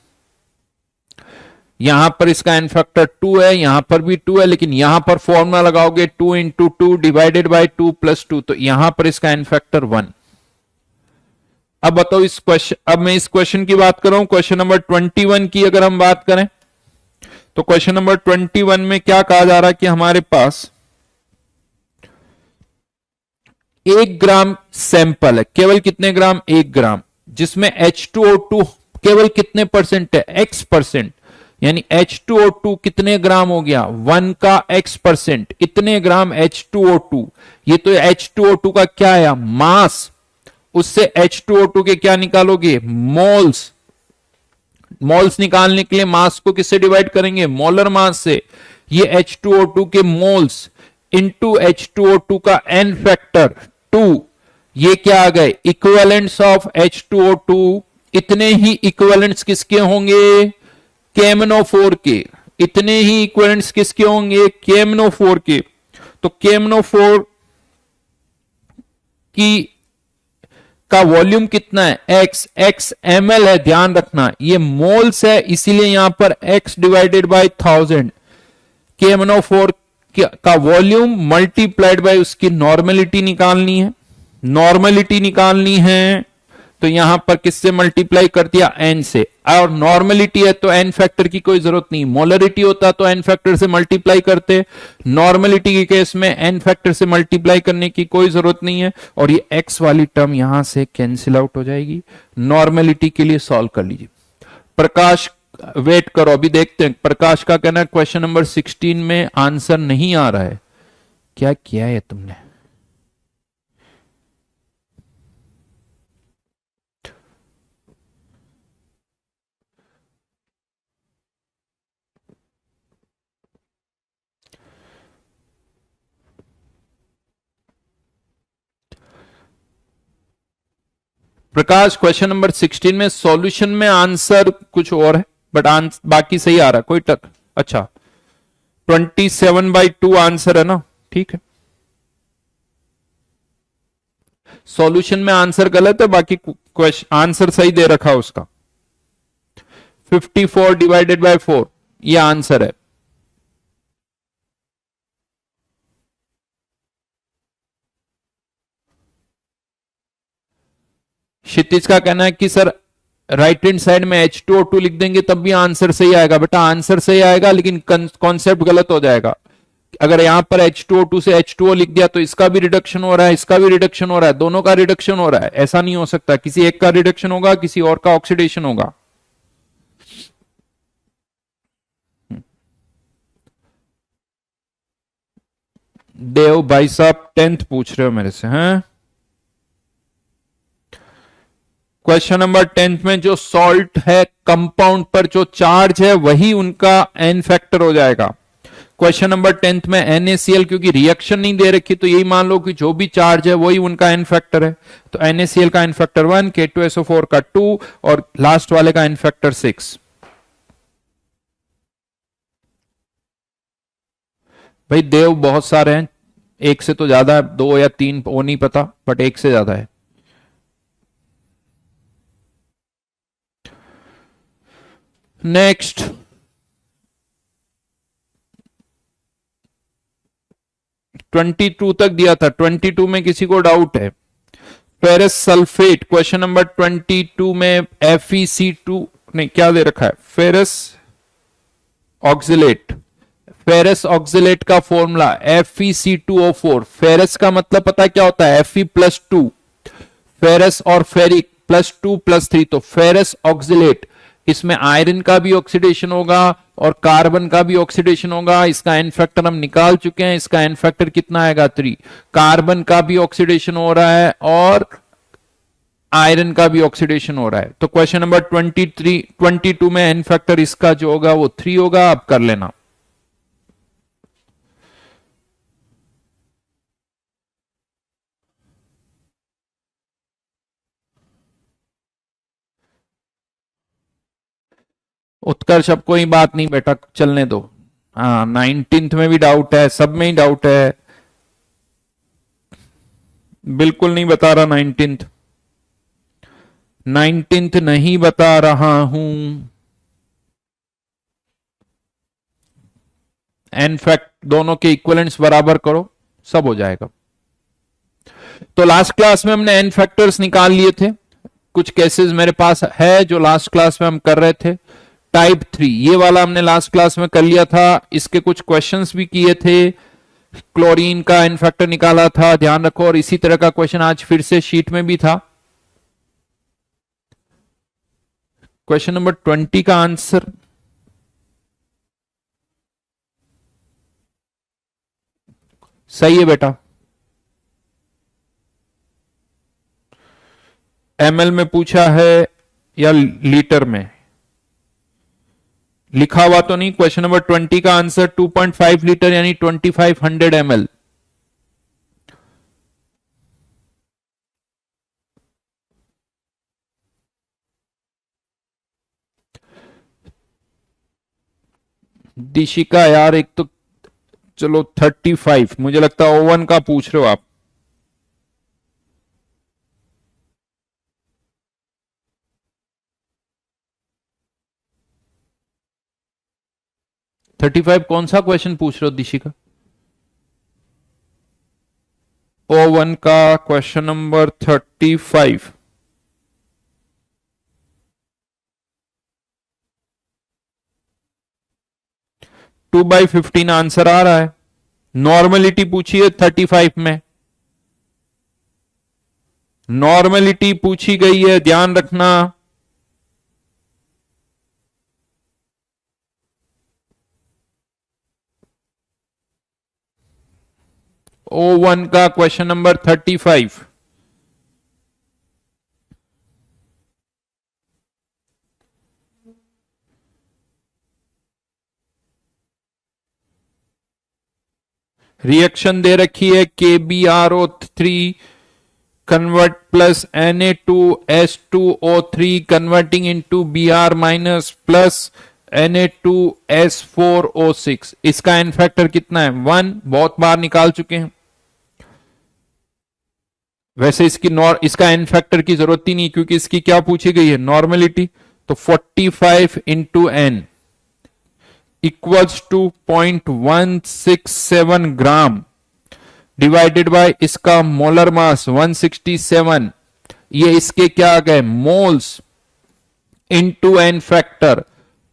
यहां पर इसका एन फैक्टर 2 है, यहां पर भी 2 है, लेकिन यहां पर फॉर्मूला लगाओगे 2 इंटू 2 डिवाइडेड बाई 2 प्लस 2, तो यहां पर इसका एन फैक्टर 1। अब बताओ इस क्वेश्चन, अब मैं इस क्वेश्चन की बात कर रहा हूं, क्वेश्चन नंबर 21 की अगर हम बात करें तो क्वेश्चन नंबर 21 में क्या कहा जा रहा है कि हमारे पास 1 ग्राम सैंपल है, केवल कितने ग्राम, 1 ग्राम, जिसमें H2O2 केवल कितने परसेंट है, X%। यानी H2O2 कितने ग्राम हो गया, 1 का X%, इतने ग्राम H2O2। ये तो H2O2 का क्या है, मास। उससे H2O2 के क्या निकालोगे, मोल्स। मोल्स निकालने के लिए मास को किससे डिवाइड करेंगे, मोलर मास से। ये H2O2 के मोल्स इंटू H2O2 का एन फैक्टर 2, ये क्या आ गए, इक्विवेलेंट्स ऑफ H2O2। इतने ही इक्विवेलेंट्स किसके होंगे, KMnO4 के। इतने ही इक्विवेलेंट्स किसके होंगे, KMnO4 के। तो KMnO4 की का वॉल्यूम कितना है, x ml है, ध्यान रखना ये मोल्स है, इसीलिए यहां पर x डिवाइडेड बाय 1000। KMnO4 का वॉल्यूम मल्टीप्लाइड बाय उसकी नॉर्मेलिटी निकालनी है, नॉर्मेलिटी निकालनी है। तो यहां पर किससे मल्टीप्लाई कर दिया, n से। और नॉर्मेलिटी है तो n फैक्टर की कोई जरूरत नहीं, मोलरिटी होता तो n फैक्टर से मल्टीप्लाई करते, नॉर्मेलिटी के केस में n फैक्टर से मल्टीप्लाई करने की कोई जरूरत नहीं है, और ये x वाली टर्म यहां से कैंसिल आउट हो जाएगी। नॉर्मेलिटी के लिए सॉल्व कर लीजिए। प्रकाश, वेट करो अभी देखते हैं। प्रकाश का कहना है क्वेश्चन नंबर 16 में आंसर नहीं आ रहा है। क्या किया है तुमने? प्रकाश, क्वेश्चन नंबर 16 में सॉल्यूशन में आंसर कुछ और है, बट बाकी सही आ रहा है। कोई टक, अच्छा 27/2 आंसर है ना, ठीक है। सॉल्यूशन में आंसर गलत है, बाकी क्वेश्चन आंसर सही दे रखा उसका। 54/4 ये आंसर है। क्षितिज का कहना है कि सर राइट हैंड साइड में H2O2 लिख देंगे तब भी आंसर सही आएगा। बेटा आंसर सही आएगा लेकिन कॉन्सेप्ट गलत हो जाएगा। अगर यहां पर H2O2 से H2O लिख दिया तो इसका भी रिडक्शन हो रहा है, इसका भी रिडक्शन हो रहा है, दोनों का रिडक्शन हो रहा है। ऐसा नहीं हो सकता, किसी एक का रिडक्शन होगा, किसी और का ऑक्सीडेशन होगा। देव भाई साहब 10th पूछ रहे हो मेरे से, हैं? क्वेश्चन नंबर 10th में जो सॉल्ट है कंपाउंड पर जो चार्ज है वही उनका एन फैक्टर हो जाएगा। क्वेश्चन नंबर 10th में NaCl क्योंकि रिएक्शन नहीं दे रखी तो यही मान लो कि जो भी चार्ज है वही उनका एन फैक्टर है। तो NaCl का एन फैक्टर 1, K2SO4 का 2 और लास्ट वाले का एन फैक्टर 6। भाई देव बहुत सारे हैं, एक से तो ज्यादा है, 2 या 3 वो नहीं पता, बट एक से ज्यादा है। नेक्स्ट 22 तक दिया था, 22 में किसी को डाउट है? फेरस सल्फेट, क्वेश्चन नंबर 22 में FeC2 नहीं क्या दे रखा है, फेरस ऑक्सिलेट। फेरस ऑक्सिलेट का फॉर्मूला FeC2O4। फेरस का मतलब पता है क्या होता है, Fe+2। फेरस और फेरिक +2+3, तो फेरस ऑक्सिलेट। इसमें आयरन का भी ऑक्सीडेशन होगा और कार्बन का भी ऑक्सीडेशन होगा। इसका एन फैक्टर हम निकाल चुके हैं, इसका एन फैक्टर कितना आएगा 3। कार्बन का भी ऑक्सीडेशन हो रहा है और आयरन का भी ऑक्सीडेशन हो रहा है। तो क्वेश्चन नंबर 22 में एन फैक्टर इसका जो होगा वो 3 होगा। आप कर लेना। उत्कर्ष अब कोई बात नहीं बेटा, चलने दो। हाँ 19th में भी डाउट है, सब में ही डाउट है। बिल्कुल नहीं बता रहा 19th नहीं बता रहा हूं। एन फैक्ट दोनों के इक्वलेंट्स बराबर करो, सब हो जाएगा। तो लास्ट क्लास में हमने एन फैक्टर्स निकाल लिए थे। कुछ केसेस मेरे पास है जो लास्ट क्लास में हम कर रहे थे। टाइप 3 ये वाला हमने लास्ट क्लास में कर लिया था, इसके कुछ क्वेश्चंस भी किए थे। क्लोरीन का एन फैक्टर निकाला था, ध्यान रखो। और इसी तरह का क्वेश्चन आज फिर से शीट में भी था। क्वेश्चन नंबर 20 का आंसर सही है बेटा। ml में पूछा है या लीटर में? लिखा हुआ तो नहीं। क्वेश्चन नंबर 20 का आंसर 2.5 लीटर यानी 2500 ml। दिशिका यार एक तो चलो 35, मुझे लगता है ओवन का पूछ रहे हो आप। थर्टी फाइव कौन सा क्वेश्चन पूछ रहे हो दिशिका? O1 का क्वेश्चन नंबर 35। 2/15 आंसर आ रहा है। नॉर्मलिटी पूछी है 35 में, नॉर्मलिटी पूछी गई है, ध्यान रखना। O1 का क्वेश्चन नंबर 35। रिएक्शन दे रखी है KbRO3 convert plus Na2S2O3 converting into Br minus plus Na2S4O6। इसका एन फैक्टर कितना है? 1। बहुत बार निकाल चुके हैं। वैसे इसका एन फैक्टर की जरूरत ही नहीं, क्योंकि इसकी क्या पूछी गई है? नॉर्मलिटी। तो 45 into n equals to 0.167 gram divided by इसका मोलर मास 167। ये इसके क्या आ गए? मोल्स इंटू एन फैक्टर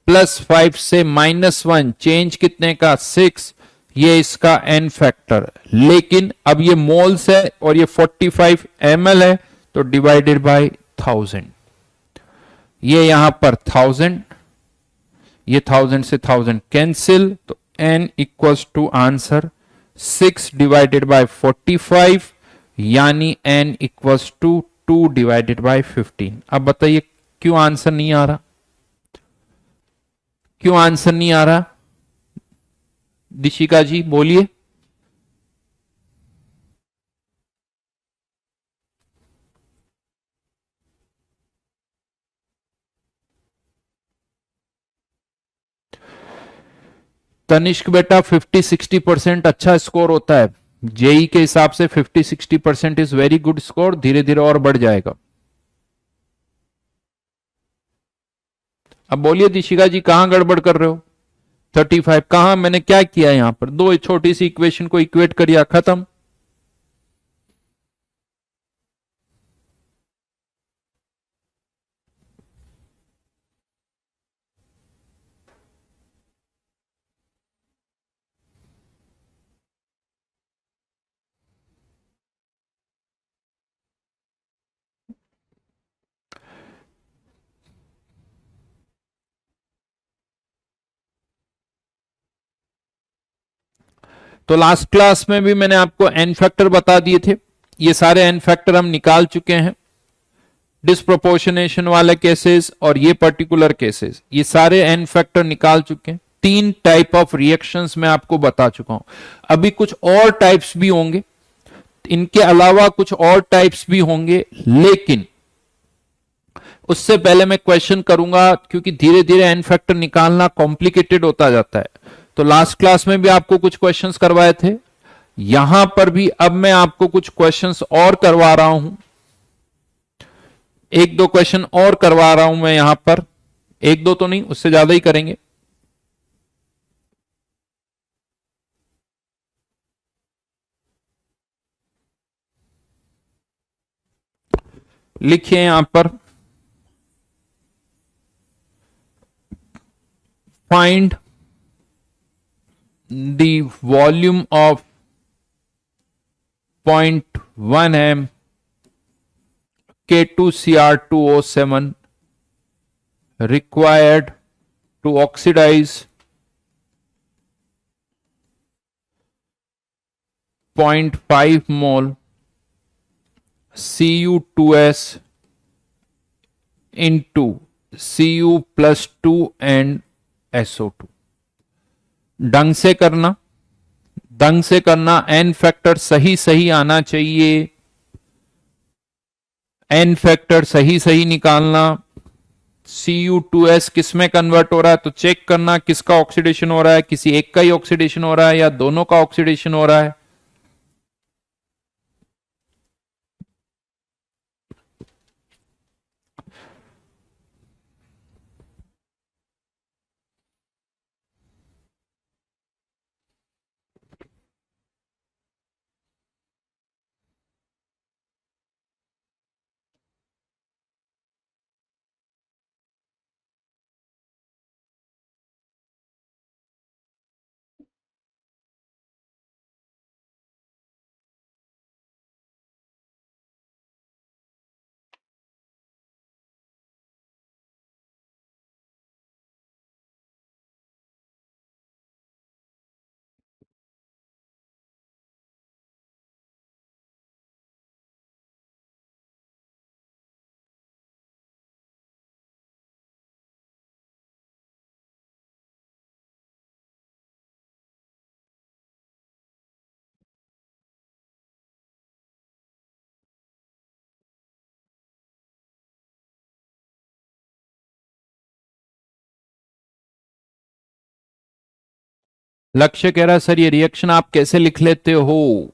+5 से -1, चेंज कितने का? 6। ये इसका एन फैक्टर। लेकिन अब ये मोल्स है और ये 45 ml है, तो डिवाइडेड बाय 1000। ये यहां पर 1000, ये 1000 से 1000 कैंसिल, तो n equals to answer 6 divided by 45, यानी n equals to 2 divided by 15। अब बताइए क्यों आंसर नहीं आ रहा? क्यों आंसर नहीं आ रहा? दिशिका जी बोलिए। तनिष्क बेटा 50-60% अच्छा स्कोर होता है। जेई के हिसाब से 50-60% इज वेरी गुड स्कोर, धीरे धीरे और बढ़ जाएगा। अब बोलिए दिशिका जी, कहां गड़बड़ कर रहे हो? 35 कहां? मैंने क्या किया यहां पर? दो छोटी सी इक्वेशन को इक्वेट करिए, खत्म। तो लास्ट क्लास में भी मैंने आपको एन फैक्टर बता दिए थे। ये सारे एन फैक्टर हम निकाल चुके हैं। डिस्प्रोपोर्शनेशन वाले केसेस और ये पर्टिकुलर केसेस, ये सारे एन फैक्टर निकाल चुके हैं। 3 टाइप ऑफ रिएक्शंस मैं आपको बता चुका हूं। अभी कुछ और टाइप्स भी होंगे, इनके अलावा कुछ और टाइप्स भी होंगे, लेकिन उससे पहले मैं क्वेश्चन करूंगा, क्योंकि धीरे धीरे एन फैक्टर निकालना कॉम्प्लिकेटेड होता जाता है। तो लास्ट क्लास में भी आपको कुछ क्वेश्चंस करवाए थे, यहां पर भी अब मैं आपको कुछ क्वेश्चंस और करवा रहा हूं। 1-2 क्वेश्चन और करवा रहा हूं मैं यहां पर। 1-2 तो नहीं, उससे ज्यादा ही करेंगे। लिखिए यहां पर, find the volume of 0.1 m K2Cr2O7 required to oxidize 0.5 mole Cu2s into Cu+2 and SO2। ढंग से करना, ढंग से करना। एन फैक्टर सही सही आना चाहिए, एन फैक्टर सही सही निकालना। Cu2s किस में कन्वर्ट हो रहा है, तो चेक करना किसका ऑक्सीडेशन हो रहा है। किसी एक का ही ऑक्सीडेशन हो रहा है या दोनों का ऑक्सीडेशन हो रहा है। लक्ष्य कह रहा है सर ये रिएक्शन आप कैसे लिख लेते हो?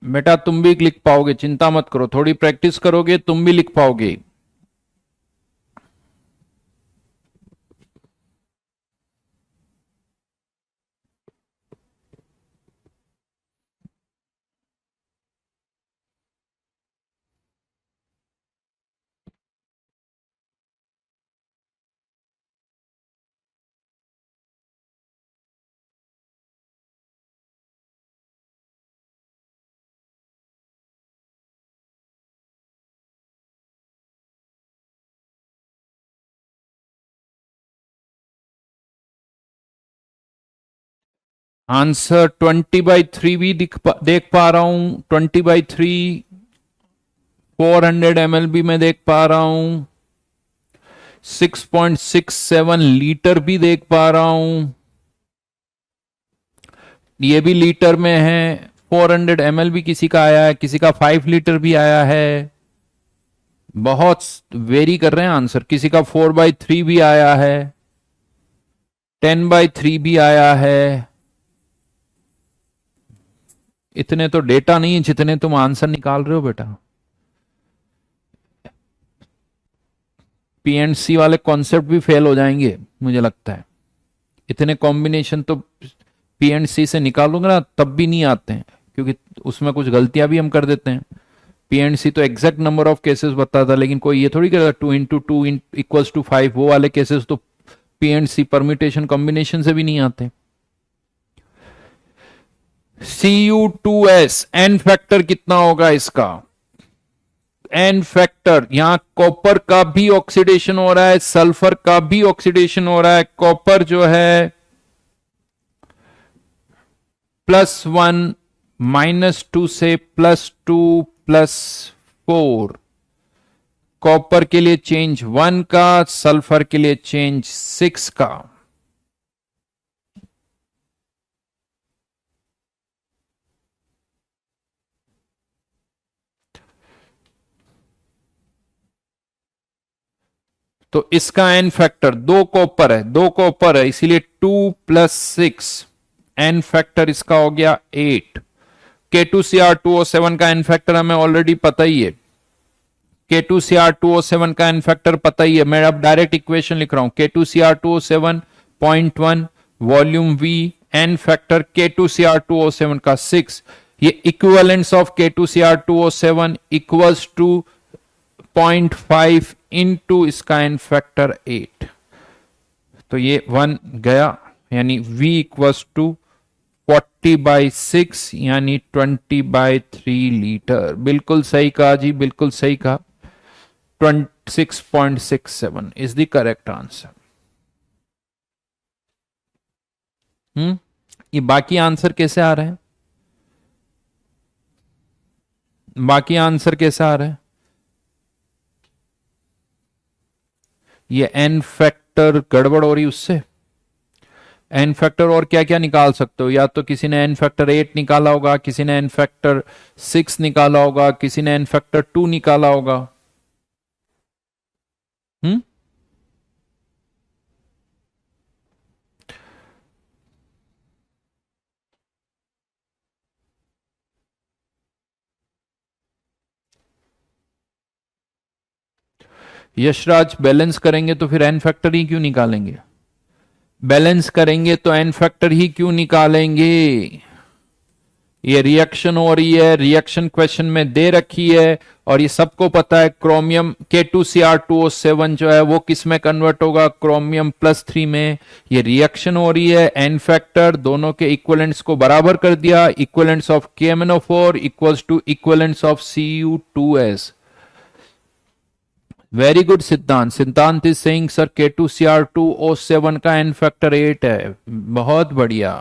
बेटा तुम भी लिख पाओगे, चिंता मत करो, थोड़ी प्रैक्टिस करोगे तुम भी लिख पाओगे। आंसर 20/3 भी देख पा रहा हूं, 20/3 400 ml भी मैं देख पा रहा हूं, 6.67 लीटर भी देख पा रहा हूं, ये भी लीटर में है। 400 ml भी किसी का आया है, किसी का 5 लीटर भी आया है। बहुत वेरी कर रहे हैं आंसर, किसी का 4/3 भी आया है, 10/3 भी आया है। इतने तो डेटा नहीं है जितने तुम आंसर निकाल रहे हो बेटा। पीएनसी वाले कॉन्सेप्ट भी फेल हो जाएंगे मुझे लगता है, इतने कॉम्बिनेशन तो पीएनसी से निकालूंगा ना तब भी नहीं आते हैं, क्योंकि उसमें कुछ गलतियां भी हम कर देते हैं। पीएनसी तो एग्जैक्ट नंबर ऑफ केसेस बताता, लेकिन कोई ये थोड़ी करेगा 2 × 2 = 5, वो वाले केसेस तो पीएनसी परम्यूटेशन कॉम्बिनेशन से भी नहीं आते। Cu2s एन फैक्टर कितना होगा इसका? एन फैक्टर, यहां कॉपर का भी ऑक्सीडेशन हो रहा है, सल्फर का भी ऑक्सीडेशन हो रहा है। कॉपर जो है +1 -2 से +2 +4, कॉपर के लिए चेंज 1 का, सल्फर के लिए चेंज 6 का। तो इसका एन फैक्टर, दो कॉपर है इसीलिए 2 + 6, एन फैक्टर इसका हो गया 8। K2Cr2O7 का एन फैक्टर हमें ऑलरेडी पता ही है, K2Cr2O7 का एन फैक्टर पता ही है। मैं अब डायरेक्ट इक्वेशन लिख रहा हूं, K2Cr2O7 0.1 volume V, N factor K2Cr2O7 का 6। ये equivalence of K2Cr2O7 equals to 0.5 into इसका एन फैक्टर 8। तो ये 1 गया, यानी V इक्वल्स टू 40/6 यानी 20/3 लीटर। बिल्कुल सही कहा जी, बिल्कुल सही कहा। 26.67 इज द करेक्ट आंसर। ये बाकी आंसर कैसे आ रहे हैं? बाकी आंसर कैसे आ रहे हैं? ये एन फैक्टर गड़बड़ हो रही उससे। एन फैक्टर और क्या क्या निकाल सकते हो? या तो किसी ने एन फैक्टर 8 निकाला होगा, किसी ने एन फैक्टर 6 निकाला होगा, किसी ने एन फैक्टर 2 निकाला होगा। हम्म यशराज, बैलेंस करेंगे तो फिर एन फैक्टर ही क्यों निकालेंगे? बैलेंस करेंगे तो एन फैक्टर ही क्यों निकालेंगे? ये रिएक्शन हो रही है, रिएक्शन क्वेश्चन में दे रखी है, और ये सबको पता है क्रोमियम K2Cr2O7 जो है वो किस में कन्वर्ट होगा? क्रोमियम +3 में। ये रिएक्शन हो रही है, एन फैक्टर दोनों के इक्वलेंट्स को बराबर कर दिया, equivalents of KMnO4 equals to equivalents of Cu2s। Very good Siddhant. Siddhant is saying sir K2Cr2O7 का एन फैक्टर 8 है। बहुत बढ़िया।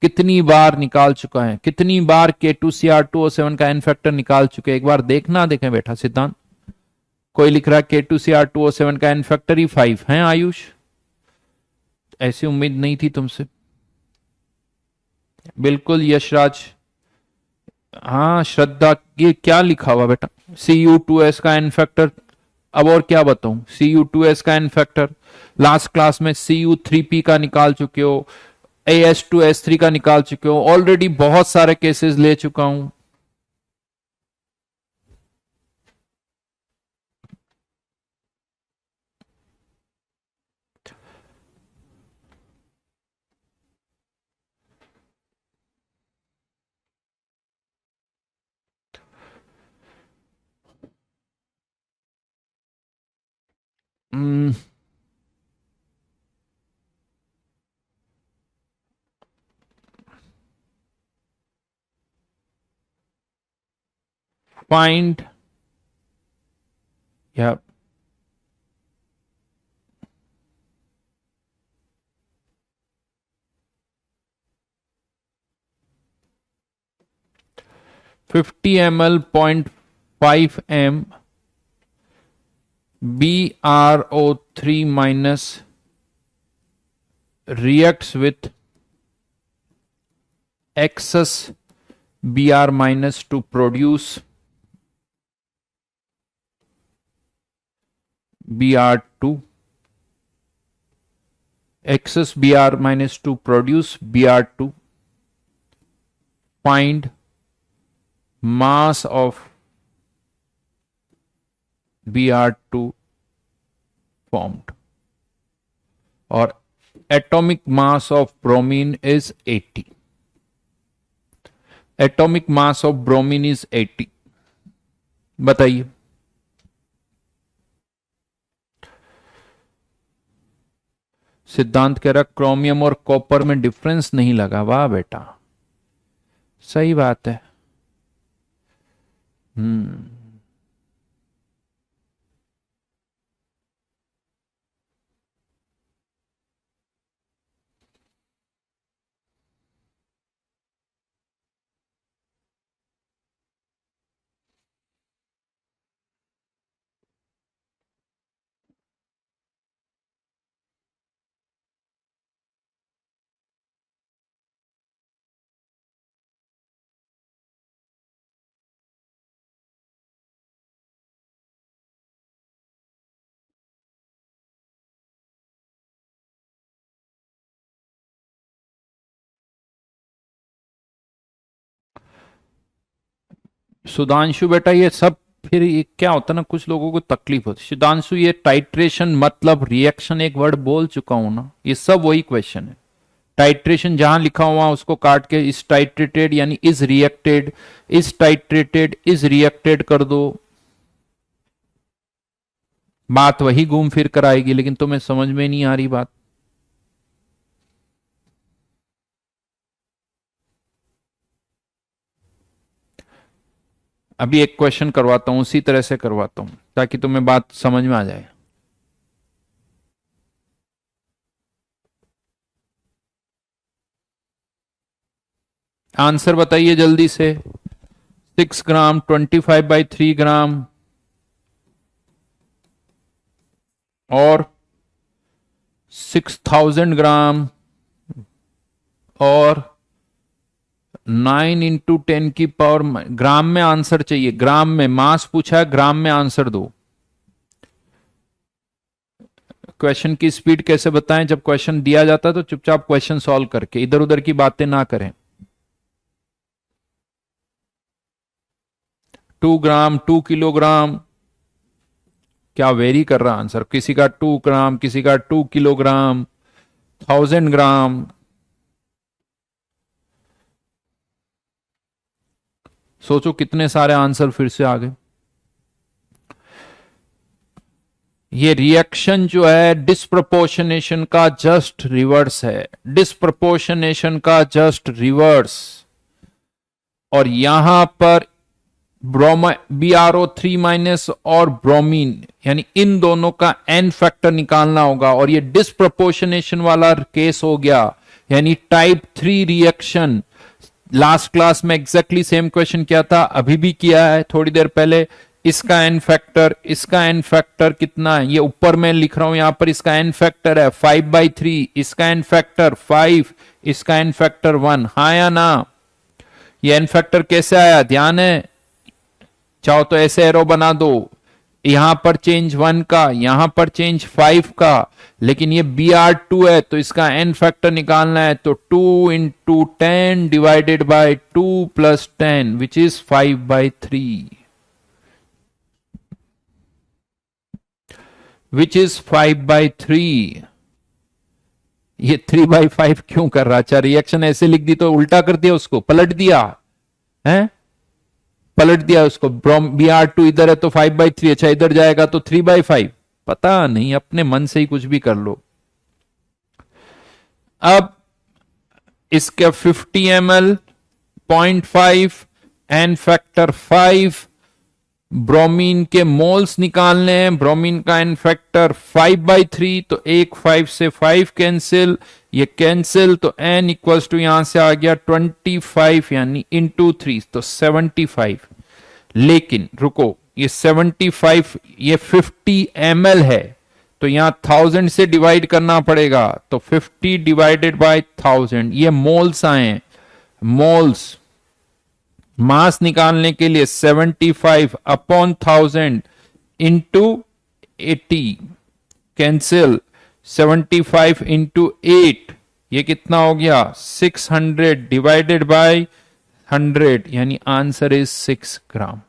कितनी बार निकाल चुका है, कितनी बार K2Cr2O7 का एन फैक्टर निकाल चुके, एक बार देखना देखें बेटा सिद्धांत। कोई लिख रहा है K2Cr2O7 का एन फैक्टर ही 5 है। आयुष, ऐसी उम्मीद नहीं थी तुमसे। बिल्कुल यशराज, हाँ श्रद्धा, ये क्या लिखा हुआ बेटा, Cu2s का एन फैक्टर। अब और क्या बताऊं, Cu2s का एन फैक्टर लास्ट क्लास में Cu3p का निकाल चुके हो, As2s3 का निकाल चुके हो, ऑलरेडी बहुत सारे केसेस ले चुका हूं। फाइंड या $50 ml 0.5 m BrO3 minus reacts with excess Br minus to produce Br2, excess Br minus to produce Br2. Find mass of Br2 formed, or atomic mass of bromine is 80. Atomic mass of bromine is 80. बताइए। सिद्धांत कह रहा chromium और copper में difference नहीं लगा। वाह बेटा, सही बात है। सुधांशु बेटा, ये सब फिर ये क्या होता है ना, कुछ लोगों को तकलीफ होती है। सुधांशु, ये टाइट्रेशन मतलब रिएक्शन एक वर्ड बोल चुका हूं ना, ये सब वही क्वेश्चन है। टाइट्रेशन जहां लिखा हुआ उसको काट के इस टाइट्रेटेड यानी इज रिएक्टेड, इस टाइट्रेटेड इज रिएक्टेड कर दो, बात वही घूम फिर कर आएगी, लेकिन तुम्हें समझ में नहीं आ रही बात। अभी एक क्वेश्चन करवाता हूं, उसी तरह से करवाता हूं ताकि तुम्हें बात समझ में आ जाए। आंसर बताइए जल्दी से। 6 ग्राम 25/3 ग्राम और 6000 ग्राम और 9 × 10⁻, ग्राम में आंसर चाहिए, ग्राम में। मास पूछा है, ग्राम में आंसर दो। क्वेश्चन की स्पीड कैसे बताएं, जब क्वेश्चन दिया जाता है तो चुपचाप क्वेश्चन सॉल्व करके इधर उधर की बातें ना करें। 2 ग्राम 2 किलोग्राम, क्या वेरी कर रहा आंसर, किसी का 2 ग्राम, किसी का 2 किलोग्राम, 1000 ग्राम। सोचो कितने सारे आंसर फिर से आ गए। ये रिएक्शन जो है डिस्प्रपोर्शनेशन का जस्ट रिवर्स है, डिस्प्रपोर्शनेशन का जस्ट रिवर्स। और यहां पर BrO3- और ब्रोमीन यानी इन दोनों का एन फैक्टर निकालना होगा, और ये डिस्प्रपोर्शनेशन वाला केस हो गया, यानी टाइप 3 रिएक्शन। लास्ट क्लास में एग्जैक्टली सेम क्वेश्चन किया था, अभी भी किया है थोड़ी देर पहले। इसका एन फैक्टर, इसका एन फैक्टर कितना है, ये ऊपर में लिख रहा हूं, यहां पर इसका एन फैक्टर है 5/3, इसका एन फैक्टर 5, इसका एन फैक्टर 1। हाँ या ना? ये एन फैक्टर कैसे आया ध्यान है, चाहो तो ऐसे एरो बना दो, यहां पर चेंज 1 का, यहां पर चेंज 5 का, लेकिन ये बी आर टू है तो इसका एन फैक्टर निकालना है, तो 2 × 10 divided by 2 + 10 which is 5/3, which is 5/3। ये 3/5 क्यों कर रहा? अच्छा रिएक्शन ऐसे लिख दी तो उल्टा कर दिया, उसको पलट दिया है, पलट दिया उसको, बी आर टू इधर है तो 5/3, अच्छा इधर जाएगा तो 3/5, पता नहीं, अपने मन से ही कुछ भी कर लो। अब इसके 50 ml 0.5 एन फैक्टर 5, ब्रोमीन के मोल्स निकालने हैं, ब्रोमीन का एन फैक्टर 5/3, तो 5 से 5 कैंसिल, ये कैंसिल, तो एन इक्वल्स टू यहां से आ गया 25 यानी इंटू 3 तो 75। लेकिन रुको, ये 75 ये 50 ml है तो यहां 1000 से डिवाइड करना पड़ेगा, तो 50 डिवाइडेड बाय 1000, ये मोल्स आए, मोल्स मास निकालने के लिए 75/1000 इंटू 80 कैंसिल, 75 इंटू 8 ये कितना हो गया 600 डिवाइडेड बाय 100 यानी आंसर इज 6 ग्राम।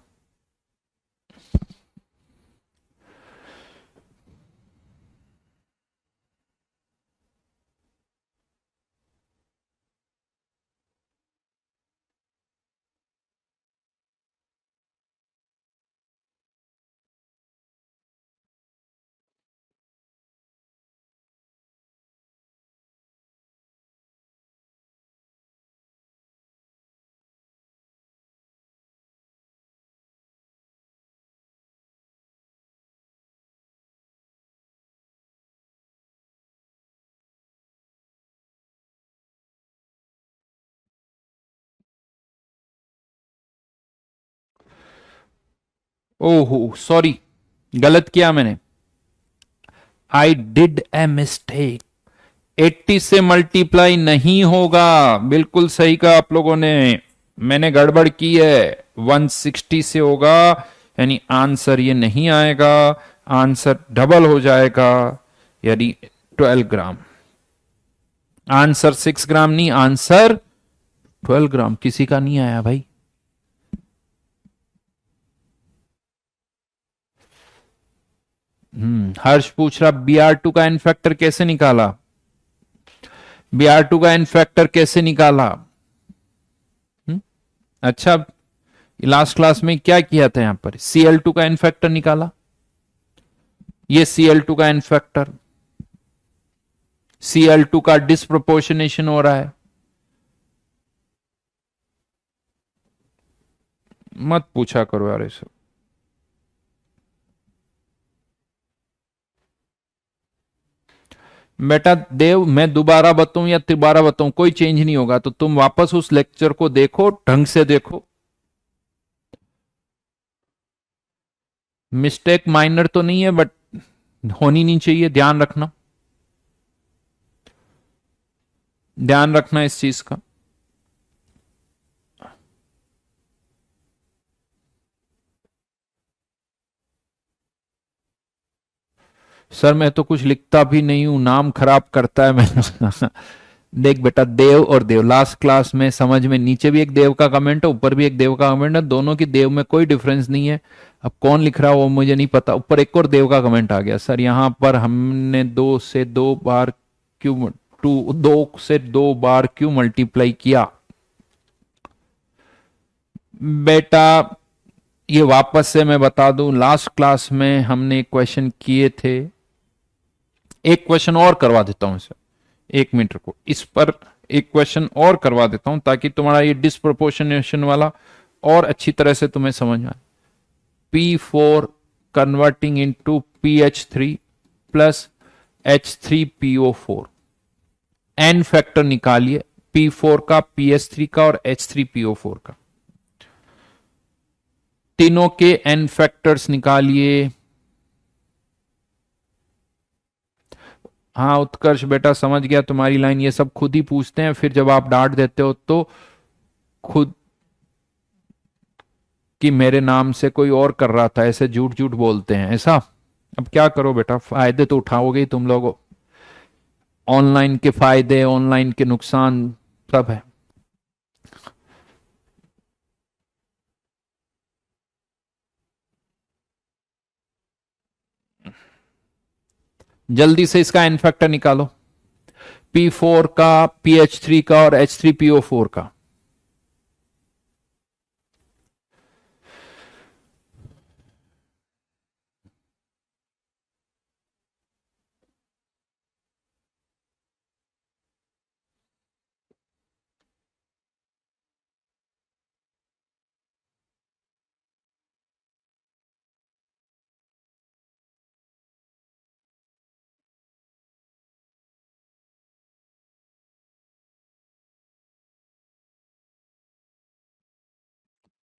ओहो सॉरी, गलत किया मैंने, आई डिड ए मिस्टेक, 80 से मल्टीप्लाई नहीं होगा, बिल्कुल सही कहा आप लोगों ने, मैंने गड़बड़ की है, 160 से होगा, यानी आंसर ये नहीं आएगा, आंसर डबल हो जाएगा, यानी 12 ग्राम। आंसर 6 ग्राम नहीं, आंसर 12 ग्राम। किसी का नहीं आया भाई? हर्ष पूछ रहा Br2 का एन फैक्टर कैसे निकाला, Br2 का एन फैक्टर कैसे निकाला? अच्छा लास्ट क्लास में क्या किया था, यहां पर Cl2 का एन फैक्टर निकाला, ये Cl2 का एन फैक्टर, Cl2 का डिस्प्रोपोर्शनेशन हो रहा है, मत पूछा करो यार ऐसे। बेटा देव मैं दोबारा बताऊं या तिबारा बताऊं कोई चेंज नहीं होगा, तो तुम वापस उस लेक्चर को देखो, ढंग से देखो, मिस्टेक माइनर तो नहीं है बट होनी नहीं चाहिए, ध्यान रखना, ध्यान रखना इस चीज का। सर मैं तो कुछ लिखता भी नहीं हूं, नाम खराब करता है मैं देख बेटा देव और देव, लास्ट क्लास में समझ में, नीचे भी एक देव का कमेंट है, ऊपर भी एक देव का कमेंट है, दोनों की देव में कोई डिफरेंस नहीं है। अब कौन लिख रहा है वो मुझे नहीं पता, ऊपर एक और देव का कमेंट आ गया, सर यहां पर हमने 2 से 2 बार क्यों 2 से 2 बार क्यों मल्टीप्लाई किया? बेटा ये वापस से मैं बता दूं, लास्ट क्लास में हमने क्वेश्चन किए थे, एक क्वेश्चन और करवा देता हूं इसे, 1 मिनट को इस पर एक क्वेश्चन और करवा देता हूं ताकि तुम्हारा ये डिस्प्रोपोर्शनेशन वाला और अच्छी तरह से तुम्हें समझ में आए। P4 converting into PH3 plus H3PO4, n factor निकालिए P4 का, PS3 का और H3PO4 का, तीनों के एन फैक्टर्स निकालिए। हाँ उत्कर्ष बेटा समझ गया तुम्हारी लाइन, ये सब खुद ही पूछते हैं, फिर जब आप डांट देते हो तो खुद कि मेरे नाम से कोई और कर रहा था, ऐसे झूठ झूठ बोलते हैं ऐसा। अब क्या करो बेटा, फायदे तो उठाओगे ही तुम लोग, ऑनलाइन के फायदे ऑनलाइन के नुकसान सब है। जल्दी से इसका एन फैक्टर निकालो, P4 का, PH3 का और H3PO4 का।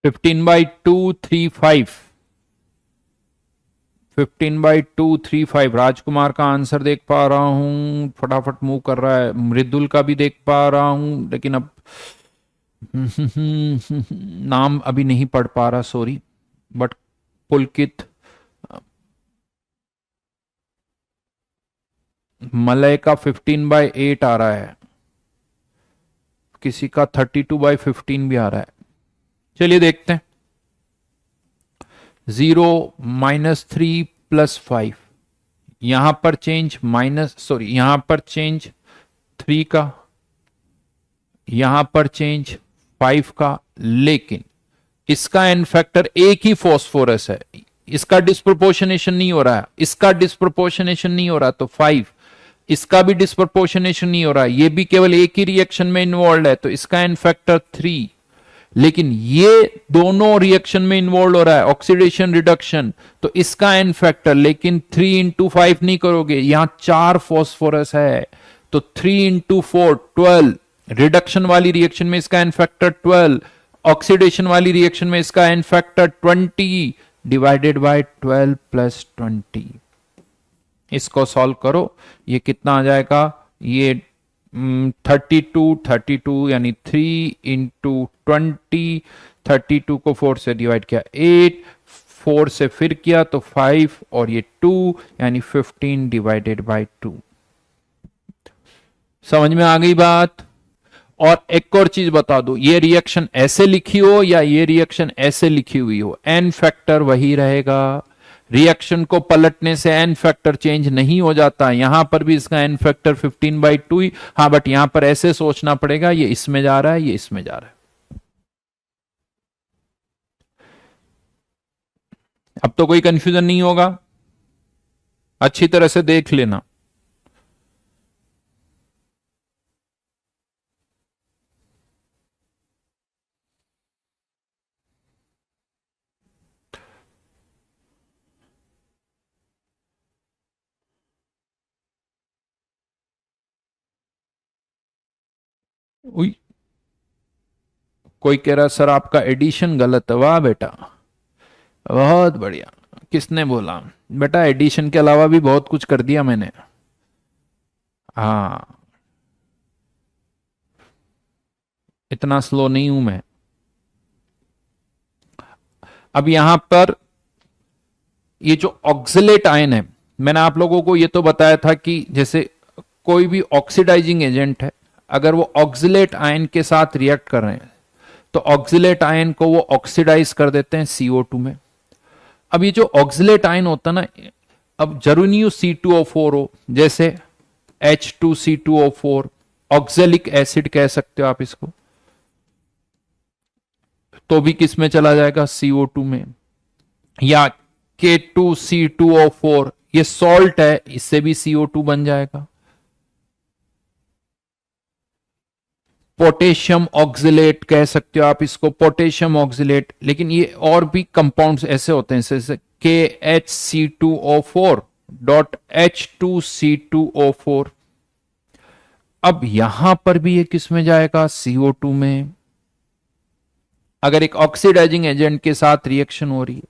Fifteen by two three five 15/235। राजकुमार का आंसर देख पा रहा हूं, फटाफट मूव कर रहा है। मृदुल का भी देख पा रहा हूं, लेकिन अब नाम अभी नहीं पढ़ पा रहा, सॉरी। बट पुलकित, मलय का 15/8 आ रहा है, किसी का 32/15 भी आ रहा है। चलिए देखते हैं। 0 -3 +5, यहां पर चेंज यहां पर चेंज 3 का, यहां पर चेंज 5 का, लेकिन इसका एन फैक्टर एक ही फॉस्फोरस है, इसका डिस्प्रोपोर्शनेशन नहीं हो रहा है, इसका डिस्प्रोपोर्शनेशन नहीं हो रहा, तो 5। इसका भी डिस्प्रोपोर्शनेशन नहीं हो रहा है, ये भी केवल एक ही रिएक्शन में इन्वॉल्व है, तो इसका एन फैक्टर 3। लेकिन ये दोनों रिएक्शन में इन्वॉल्व हो रहा है, ऑक्सीडेशन रिडक्शन, तो इसका एन फैक्टर, लेकिन 3 × 5 नहीं करोगे, यहां 4 फॉस्फोरस है, तो 3 × 4 12। रिडक्शन वाली रिएक्शन में इसका एन फैक्टर 12, ऑक्सीडेशन वाली रिएक्शन में इसका एन फैक्टर 20 डिवाइडेड बाय 12 + 20। इसको सॉल्व करो, ये कितना आ जाएगा, ये 32 यानी 3 × 20, 32 को 4 से डिवाइड किया 8, 4 से फिर किया तो 5, और ये 2 यानी 15 डिवाइडेड बाय 2। समझ में आ गई बात। और एक और चीज बता दो, ये रिएक्शन ऐसे लिखी हो या ये रिएक्शन ऐसे लिखी हुई हो, एन फैक्टर वही रहेगा। रिएक्शन को पलटने से एन फैक्टर चेंज नहीं हो जाता। यहां पर भी इसका एन फैक्टर 15/2 ही, हाँ, बट यहां पर ऐसे सोचना पड़ेगा, ये इसमें जा रहा है, ये इसमें जा रहा है। अब तो कोई कंफ्यूजन नहीं होगा, अच्छी तरह से देख लेना। उई, कोई कह रहा सर आपका एडिशन गलत है। वाह बेटा, बहुत बढ़िया। किसने बोला बेटा, एडिशन के अलावा भी बहुत कुछ कर दिया मैंने। हाँ, इतना स्लो नहीं हूं मैं। अब यहां पर ये जो ऑक्सिलेट आयन है, मैंने आप लोगों को ये तो बताया था कि जैसे कोई भी ऑक्सीडाइजिंग एजेंट है, अगर वो ऑक्सिलेट आयन के साथ रिएक्ट कर रहे हैं तो ऑक्सिलेट आयन को वो ऑक्सीडाइज कर देते हैं CO2 में। अब ये जो ऑक्सिलेट आयन होता है ना, अब जरूरी नहीं हो C2O4 हो, जैसे H2C2O4, ऑक्जेलिक एसिड कह सकते हो आप इसको, तो भी किस में चला जाएगा, CO2 में। या K2C2O4, ये सॉल्ट है, इससे भी CO2 बन जाएगा। पोटेशियम ऑक्सिलेट कह सकते हो आप इसको, पोटेशियम ऑक्सिलेट। लेकिन ये और भी कंपाउंड्स ऐसे होते हैं, जैसे KHC2O4.H2C2O4। अब यहां पर भी ये किस में जाएगा, CO2 में, अगर एक ऑक्सीडाइजिंग एजेंट के साथ रिएक्शन हो रही है।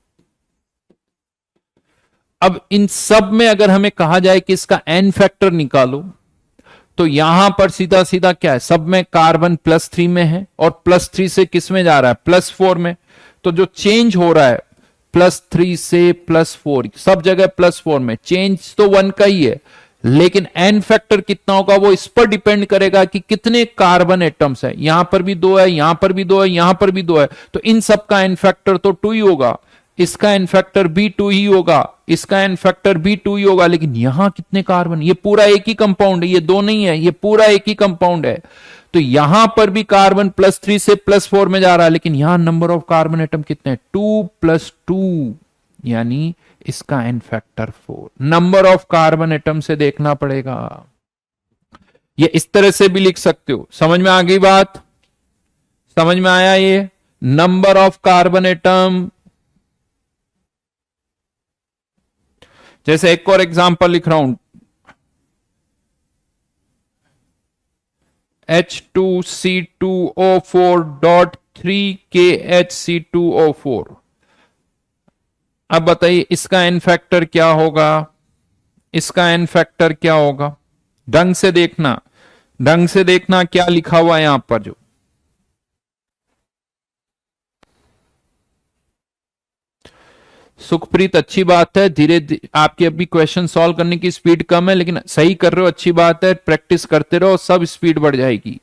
अब इन सब में अगर हमें कहा जाए कि इसका एन फैक्टर निकालो, तो यहां पर सीधा सीधा क्या है, सब में कार्बन +3 में है और +3 से किस में जा रहा है, +4 में। तो जो चेंज हो रहा है +3 से +4, सब जगह +4 में चेंज तो 1 का ही है, लेकिन एन फैक्टर कितना होगा वो इस पर डिपेंड करेगा कि कितने कार्बन एटम्स है। यहां पर भी 2 है, यहां पर भी 2 है, यहां पर भी 2 है, तो इन सब का एन फैक्टर तो 2 ही होगा, इसका एन फैक्टर भी 2 ही होगा, इसका एन फैक्टर भी 2 ही होगा। लेकिन यहां कितने कार्बन, ये पूरा एक ही कंपाउंड है, ये 2 नहीं है, ये पूरा एक ही कंपाउंड है, तो यहां पर भी कार्बन +3 से +4 में जा रहा है, लेकिन यहां नंबर ऑफ कार्बन एटम कितने हैं, 2 + 2, यानी इसका n factor 4। Number of carbon atom से देखना पड़ेगा। ये इस तरह से भी लिख सकते हो। समझ में आ गई बात? समझ में आया? ये नंबर ऑफ कार्बन एटम। जैसे एक और एग्जांपल लिख रहा हूं, H2C2O4.3KHC2O4। अब बताइए इसका एन फैक्टर क्या होगा, इसका एन फैक्टर क्या होगा? ढंग से देखना, ढंग से देखना क्या लिखा हुआ है यहां पर। जो सुखप्रीत, अच्छी बात है, धीरे धीरे आपकी अभी क्वेश्चन सॉल्व करने की स्पीड कम है, लेकिन सही कर रहे हो, अच्छी बात है, प्रैक्टिस करते रहो, सब स्पीड बढ़ जाएगी।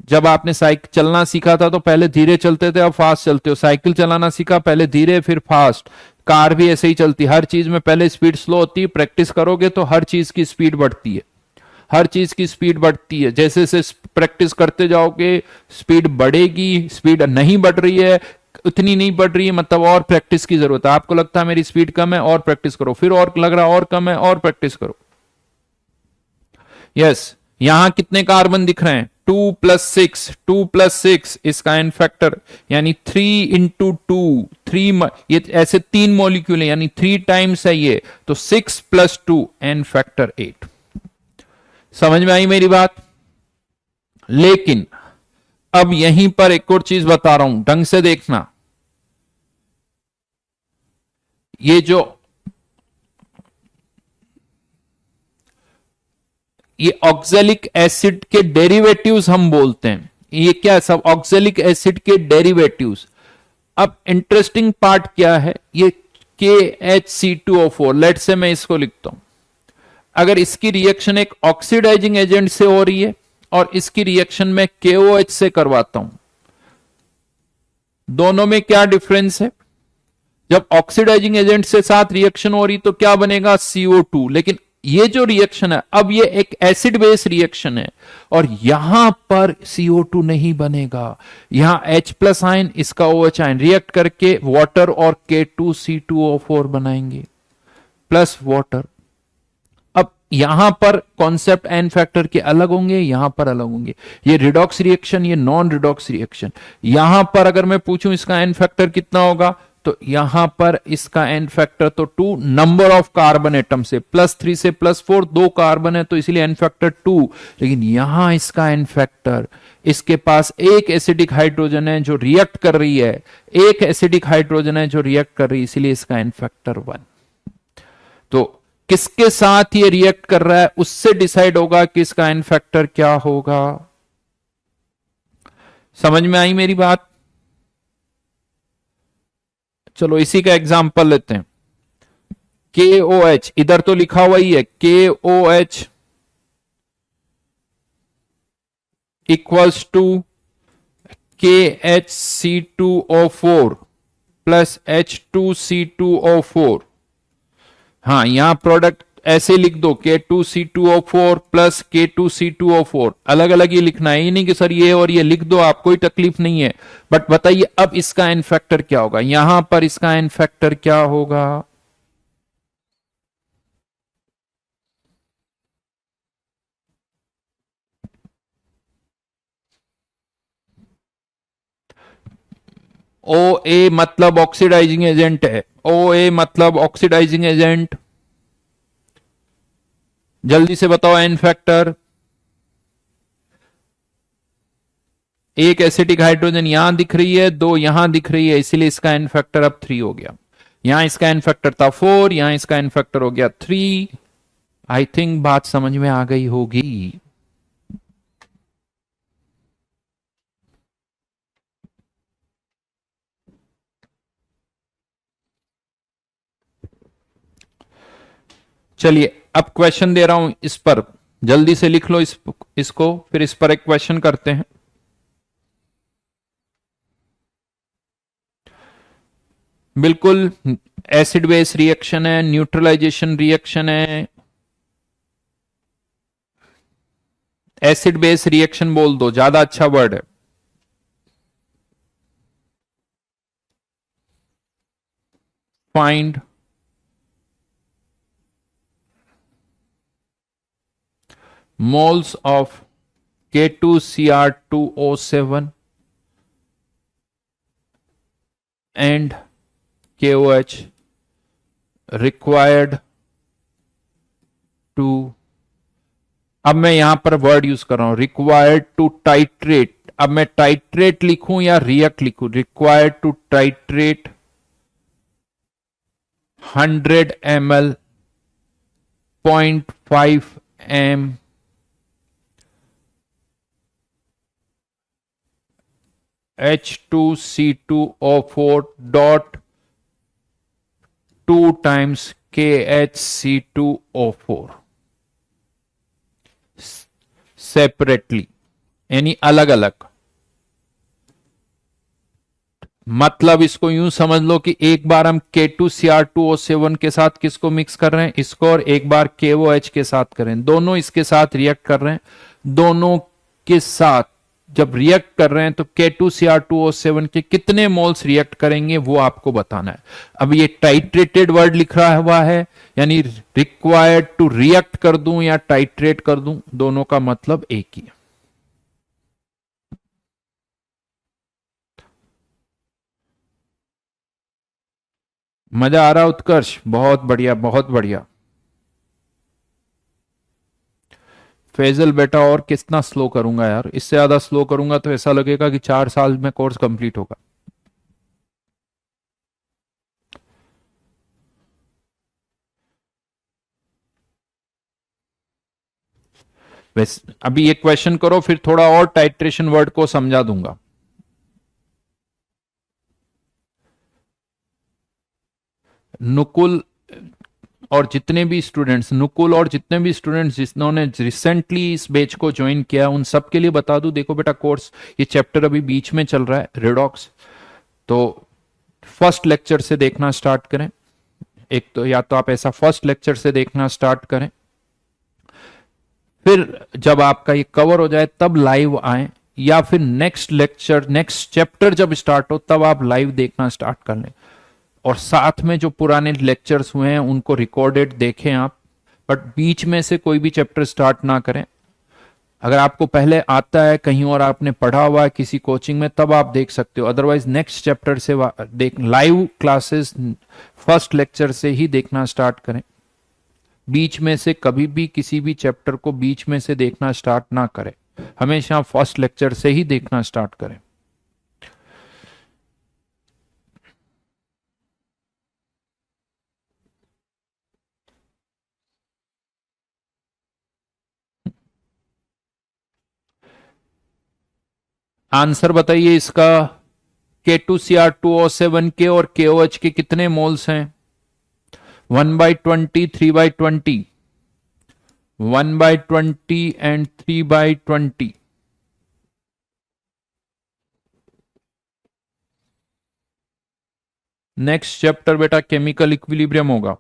जब आपने साइकिल चलना सीखा था तो पहले धीरे चलते थे, अब फास्ट चलते हो। साइकिल चलाना सीखा, पहले धीरे फिर फास्ट। कार भी ऐसे ही चलती, हर चीज में पहले स्पीड स्लो होती है, प्रैक्टिस करोगे तो हर चीज की स्पीड बढ़ती है, हर चीज की स्पीड बढ़ती है। जैसे जैसे प्रैक्टिस करते जाओगे स्पीड बढ़ेगी, स्पीड नहीं बढ़ रही है, उतनी नहीं बढ़ रही है, मतलब और प्रैक्टिस की जरूरत है। आपको लगता है मेरी स्पीड कम है, और प्रैक्टिस करो, फिर और लग रहा और कम है, और प्रैक्टिस करो। यस, यहां कितने कार्बन दिख रहे हैं, 2 + 6, 2 + 6, इसका एन फैक्टर यानी 3 × 2, 3, ये ऐसे 3 मॉलिक्यूल है, यानी 3 टाइम्स है ये, तो 6 + 2 एन फैक्टर 8। समझ में आई मेरी बात? लेकिन अब यहीं पर एक और चीज बता रहा हूं, ढंग से देखना। ये ऑक्जेलिक एसिड के डेरिवेटिव्स हम बोलते हैं, ये क्या है, सब ऑक्जेलिक एसिड के डेरिवेटिव्स। अब इंटरेस्टिंग पार्ट क्या है, ये KHC2O4, लेट से मैं इसको लिखता हूं, अगर इसकी रिएक्शन एक ऑक्सीडाइजिंग एजेंट से हो रही है और इसकी रिएक्शन में KOH से करवाता हूं, दोनों में क्या डिफरेंस है? जब ऑक्सीडाइजिंग एजेंट से साथ रिएक्शन हो रही तो क्या बनेगा, CO2। लेकिन ये जो रिएक्शन है, अब ये एक एसिड बेस रिएक्शन है और यहां पर CO2 नहीं बनेगा, यहां H+ आयन, इसका OH आयन रिएक्ट करके वाटर और K2C2O4 बनाएंगे प्लस वाटर। अब यहां पर कॉन्सेप्ट एन फैक्टर के अलग होंगे, यहां पर अलग होंगे। ये रिडॉक्स रिएक्शन, ये नॉन रिडॉक्स रिएक्शन। यहां पर अगर मैं पूछूं इसका एन फैक्टर कितना होगा, तो यहां पर इसका एन फैक्टर तो 2, नंबर ऑफ कार्बन एटम से +3 से +4, 2 कार्बन है तो इसलिए एन फैक्टर 2। लेकिन यहां इसका एन फैक्टर, इसके पास एक एसिडिक हाइड्रोजन है जो रिएक्ट कर रही है, एक एसिडिक हाइड्रोजन है जो रिएक्ट कर रही है, इसीलिए इसका एन फैक्टर 1। तो किसके साथ ये रिएक्ट कर रहा है उससे डिसाइड होगा कि इसका एन फैक्टर क्या होगा। समझ में आई मेरी बात? चलो इसी का एग्जांपल लेते हैं। KOH इधर तो लिखा हुआ ही है, KOH equals to KHC2O4 plus H2C2O4। हाँ, यहां प्रोडक्ट ऐसे लिख दो, K2C2O4 प्लस K2C2O4, अलग अलग ही लिखना है, ये नहीं कि सर ये और ये लिख दो, आप कोई तकलीफ नहीं है। बट बताइए अब इसका एन फैक्टर क्या होगा, यहां पर इसका एन फैक्टर क्या होगा? OA मतलब ऑक्सीडाइजिंग एजेंट है, OA मतलब ऑक्सीडाइजिंग एजेंट। जल्दी से बताओ एन फैक्टर। एक एसिटिक हाइड्रोजन यहां दिख रही है, 2 यहां दिख रही है, इसीलिए इसका एन फैक्टर अब 3 हो गया। यहां इसका एन फैक्टर था 4, यहां इसका एन फैक्टर हो गया 3। आई थिंक बात समझ में आ गई होगी। चलिए अब क्वेश्चन दे रहा हूं, इस पर जल्दी से लिख लो इसको, फिर इस पर एक क्वेश्चन करते हैं। बिल्कुल एसिड बेस रिएक्शन है, न्यूट्रलाइजेशन रिएक्शन है, एसिड बेस रिएक्शन बोल दो, ज्यादा अच्छा वर्ड है। Find moles of K2Cr2O7 and KOH required to, अब मैं यहां पर वर्ड यूज कर रहा हूं रिक्वायर्ड टू टाइट्रेट। अब मैं टाइट्रेट लिखूं या रिएक्ट लिखूं? Required to titrate 100 ml 0.5 m H2C2O4 dot 2 times KHC2O4 separately, यानी अलग अलग। मतलब इसको यूं समझ लो कि एक बार हम K2Cr2O7 के साथ किसको मिक्स कर रहे हैं? इसको, और एक बार KOH के साथ करें, दोनों इसके साथ रिएक्ट कर रहे हैं। दोनों के साथ जब रिएक्ट कर रहे हैं तो K2Cr2O7 के कितने मोल्स रिएक्ट करेंगे वो आपको बताना है। अब ये टाइट्रेटेड वर्ड लिख रहा हुआ है, यानी रिक्वायर्ड टू रिएक्ट कर दूं या टाइट्रेट कर दूं, दोनों का मतलब एक ही है। मजा आ रहा उत्कर्ष? बहुत बढ़िया, बहुत बढ़िया। फैजल बेटा और कितना स्लो करूंगा यार, इससे ज्यादा स्लो करूंगा तो ऐसा लगेगा कि 4 साल में कोर्स कंप्लीट होगा। वैसे अभी ये क्वेश्चन करो, फिर थोड़ा और टाइट्रेशन वर्ड को समझा दूंगा। नुकुल और जितने भी स्टूडेंट्स जिन्होंने रिसेंटली इस बैच को ज्वाइन किया, उन सब के लिए बता दूं, देखो बेटा कोर्स, ये चैप्टर अभी बीच में चल रहा है रेडॉक्स, तो फर्स्ट लेक्चर से देखना स्टार्ट करें। एक तो या तो आप ऐसा फर्स्ट लेक्चर से देखना स्टार्ट करें, फिर जब आपका ये कवर हो जाए तब लाइव आए, या फिर नेक्स्ट लेक्चर नेक्स्ट चैप्टर जब स्टार्ट हो तब आप लाइव देखना स्टार्ट कर लें। और साथ में जो पुराने लेक्चर्स हुए हैं उनको रिकॉर्डेड देखें आप, बट बीच में से कोई भी चैप्टर स्टार्ट ना करें। अगर आपको पहले आता है कहीं और आपने पढ़ा हुआ है किसी कोचिंग में, तब आप देख सकते हो, अदरवाइज नेक्स्ट चैप्टर से देख, लाइव क्लासेस फर्स्ट लेक्चर से ही देखना स्टार्ट करें। बीच में से कभी भी किसी भी चैप्टर को बीच में से देखना स्टार्ट ना करें, हमेशा फर्स्ट लेक्चर से ही देखना स्टार्ट करें। आंसर बताइए इसका, K2Cr2O7 के और KOH के कितने मोल्स हैं? 1/20, 3/20, 1/20 एंड 3/20। नेक्स्ट चैप्टर बेटा केमिकल इक्विलिब्रियम होगा।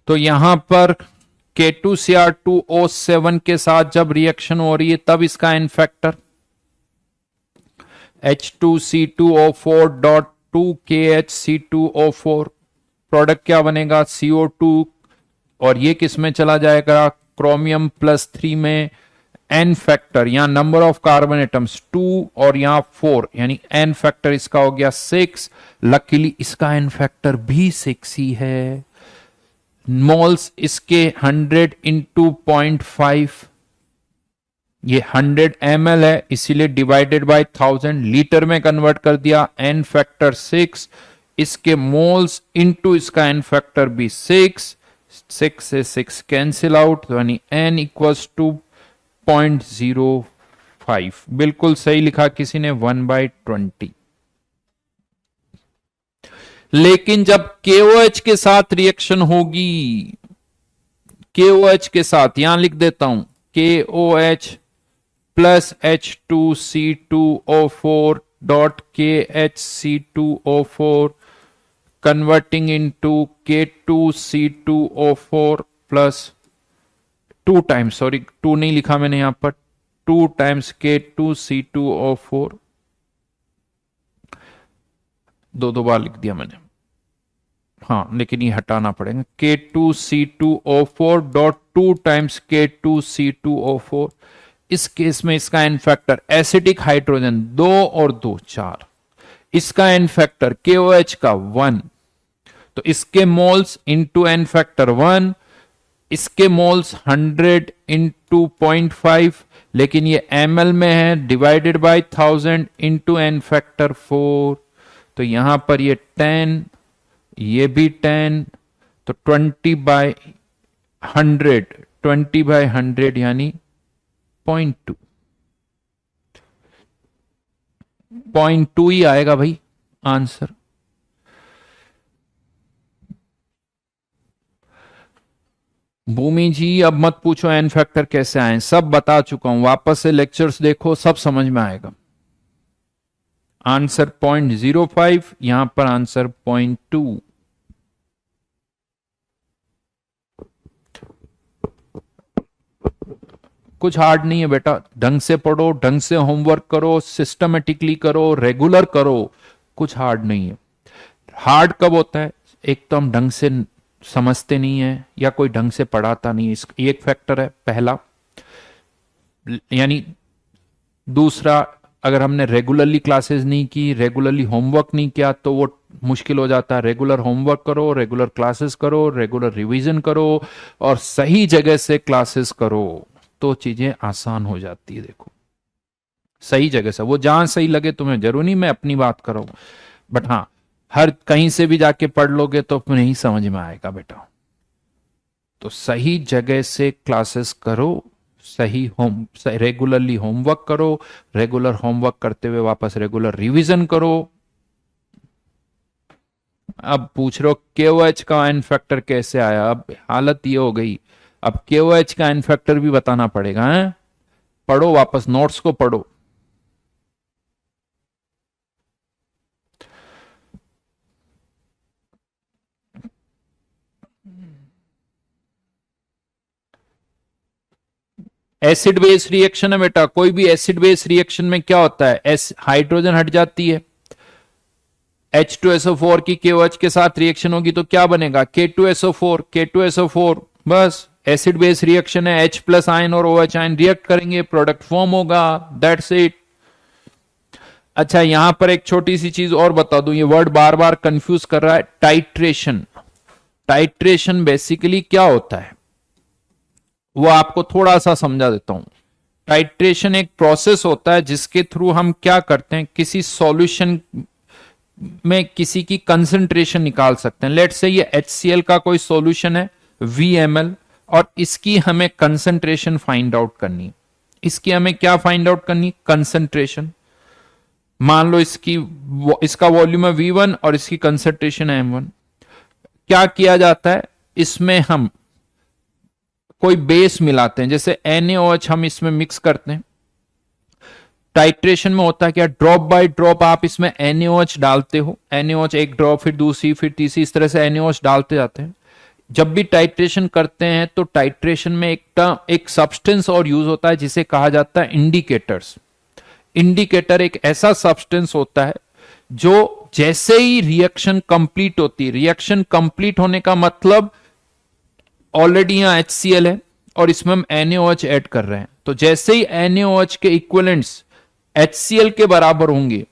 तो यहां पर K2Cr2O7 के साथ जब रिएक्शन हो रही है तब इसका n factor H2C2O4.2 KHC2O4, product क्या बनेगा? CO2, और ये किस में चला जाएगा? क्रोमियम +3 में। एन फैक्टर, यहां नंबर ऑफ कार्बन एटम्स 2 और यहां 4, यानी एन फैक्टर इसका हो गया 6। लकीली इसका एन फैक्टर भी 6 ही है। मोल्स इसके 100 इंटू 0.5, ये 100 ml है इसीलिए डिवाइडेड बाय 1000 लीटर में कन्वर्ट कर दिया, n फैक्टर 6, इसके मोल्स इंटू इसका n फैक्टर भी 6, 6 से 6 कैंसिल आउट, यानी n इक्वल्स टू 0.05। बिल्कुल सही लिखा किसी ने 1/20। लेकिन जब KOH के साथ रिएक्शन होगी, KOH के साथ यहां लिख देता हूं, KOH plus H2C2O4 dot KHC2O4 converting into K2C2O4 plus 2 times, sorry 2 नहीं लिखा मैंने यहां पर, 2 टाइम्स K2C2O4, दो बार लिख दिया मैंने, हाँ लेकिन ये हटाना पड़ेगा, K2C2O4 डॉट 2 टाइम्स K2C2O4। इस केस में इसका एन फैक्टर एसिडिक हाइड्रोजन 2 और 2 4, इसका एन फैक्टर KOH का 1, तो इसके मोल्स इंटू एन फैक्टर 1, इसके मोल्स 100 इंटू 0.5, लेकिन ये ml में है, divided by 1000 into n factor 4, तो यहां पर ये 10, ये भी 10, तो 20/100, 20/100 यानी 0.2, 0.2 ही आएगा भाई आंसर। भूमि जी अब मत पूछो एन फैक्टर कैसे आए, सब बता चुका हूं, वापस से लेक्चर्स देखो, सब समझ में आएगा। आंसर 0.05, यहां पर आंसर 0.2। कुछ हार्ड नहीं है बेटा, ढंग से पढ़ो, ढंग से होमवर्क करो, सिस्टमेटिकली करो, रेगुलर करो, कुछ हार्ड नहीं है। हार्ड कब होता है, एक तो हम ढंग से समझते नहीं है या कोई ढंग से पढ़ाता नहीं है, ये एक फैक्टर है पहला। यानी दूसरा, अगर हमने रेगुलरली क्लासेस नहीं की, रेगुलरली होमवर्क नहीं किया तो वो मुश्किल हो जाता है। रेगुलर होमवर्क करो, रेगुलर क्लासेस करो, रेगुलर रिवीजन करो और सही जगह से क्लासेस करो तो चीजें आसान हो जाती है। देखो सही जगह से, वो जहां सही लगे तुम्हें, जरूरी नहीं मैं अपनी बात करूं, बट हाँ हर कहीं से भी जाके पढ़ लोगे तो नहीं समझ में आएगा बेटा। तो सही जगह से क्लासेस करो, रेगुलरली होमवर्क करो, रेगुलर होमवर्क करते हुए वापस रेगुलर रिवीजन करो। अब पूछ रहे हो KOH का एन फैक्टर कैसे आया, अब हालत ये हो गई, अब KOH का एन फैक्टर भी बताना पड़ेगा है? पढ़ो, वापस नोट्स को पढ़ो। एसिड बेस रिएक्शन है बेटा, कोई भी एसिड बेस रिएक्शन में क्या होता है, हाइड्रोजन हट जाती है, H2SO4 की KOH के साथ रिएक्शन होगी तो क्या बनेगा, K2SO4, K2SO4, बस एसिड बेस रिएक्शन है, H प्लस आयन और OH आयन रिएक्ट करेंगे, प्रोडक्ट फॉर्म होगा, दैट्स इट। अच्छा यहां पर एक छोटी सी चीज और बता दूं, ये वर्ड बार बार कंफ्यूज कर रहा है, टाइट्रेशन। टाइट्रेशन बेसिकली क्या होता है वो आपको थोड़ा सा समझा देता हूं। टाइट्रेशन एक प्रोसेस होता है जिसके थ्रू हम क्या करते हैं, किसी सॉल्यूशन में किसी की कंसंट्रेशन निकाल सकते हैं। लेट्स से ये HCl का कोई सॉल्यूशन है VML और इसकी हमें कंसंट्रेशन फाइंड आउट करनी है। इसकी हमें क्या फाइंड आउट करनी, कंसंट्रेशन। मान लो इसका वॉल्यूम है V1 और इसकी कंसंट्रेशन है M1। क्या किया जाता है, इसमें हम कोई बेस मिलाते हैं, जैसे NaOH हम इसमें मिक्स करते हैं। टाइट्रेशन में होता है क्या, ड्रॉप बाय ड्रॉप आप इसमें NaOH डालते हो, NaOH एक ड्रॉप, फिर दूसरी, फिर तीसरी, इस तरह से NaOH डालते जाते हैं। जब भी टाइट्रेशन करते हैं तो टाइट्रेशन में एक सब्सटेंस और यूज होता है जिसे कहा जाता है इंडिकेटर्स। इंडिकेटर एक ऐसा सब्सटेंस होता है जो जैसे ही रिएक्शन कंप्लीट होती है, रिएक्शन कंप्लीट होने का मतलब ऑलरेडी यहां HCl है और इसमें हम NaOH ऐड कर रहे हैं, तो जैसे ही NaOH के इक्विवेलेंट्स HCl के बराबर होंगे,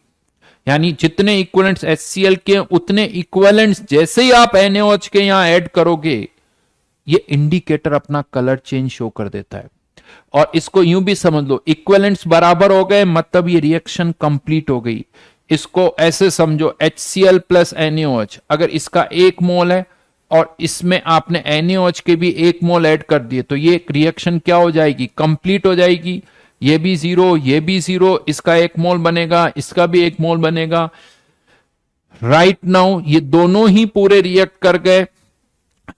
यानी जितने इक्विवेलेंट्स HCl के उतने इक्विवेलेंट्स जैसे ही आप NaOH के यहां ऐड करोगे ये इंडिकेटर अपना कलर चेंज शो कर देता है। और इसको यूं भी समझ लो, इक्विवेलेंट्स बराबर हो गए मतलब ये रिएक्शन कंप्लीट हो गई। इसको ऐसे समझो, HCl प्लस NaOH, अगर इसका 1 मोल है और इसमें आपने NaOH के भी 1 मोल ऐड कर दिए तो ये रिएक्शन क्या हो जाएगी, कंप्लीट हो जाएगी। ये भी 0, ये भी 0, इसका 1 मोल बनेगा, इसका भी 1 मोल बनेगा। राइट नाउ ये दोनों ही पूरे रिएक्ट कर गए।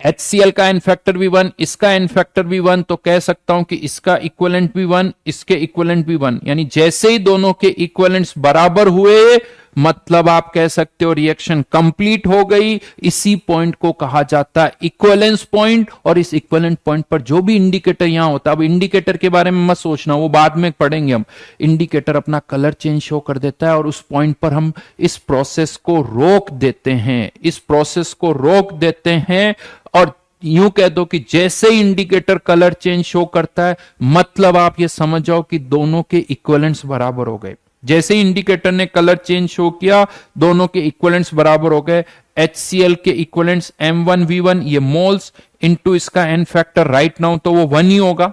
HCl का एन फैक्टर भी 1, इसका एन फैक्टर भी 1, तो कह सकता हूं कि इसका इक्विवेलेंट भी 1, इसके इक्विवेलेंट भी 1। यानी जैसे ही दोनों के इक्विवेलेंट्स बराबर हुए मतलब आप कह सकते हो रिएक्शन कंप्लीट हो गई। इसी पॉइंट को कहा जाता है इक्विवेलेंस पॉइंट। और इस इक्विवेलेंट पॉइंट पर जो भी इंडिकेटर यहां होता है, अब इंडिकेटर के बारे में मत सोचना, वो बाद में पढ़ेंगे हम। इंडिकेटर अपना कलर चेंज शो कर देता है और उस पॉइंट पर हम इस प्रोसेस को रोक देते हैं, इस प्रोसेस को रोक देते हैं। और यूं कह दो कि जैसे ही इंडिकेटर कलर चेंज शो करता है मतलब आप ये समझ जाओ कि दोनों के इक्विवेलेंट्स बराबर हो गए। जैसे ही इंडिकेटर ने कलर चेंज शो किया दोनों के इक्विवेलेंट्स बराबर हो गए। HCl के इक्विवेलेंट्स M1V1 ये मोल्स इनटू इसका एन फैक्टर, राइट नाउ तो वो 1 ही होगा।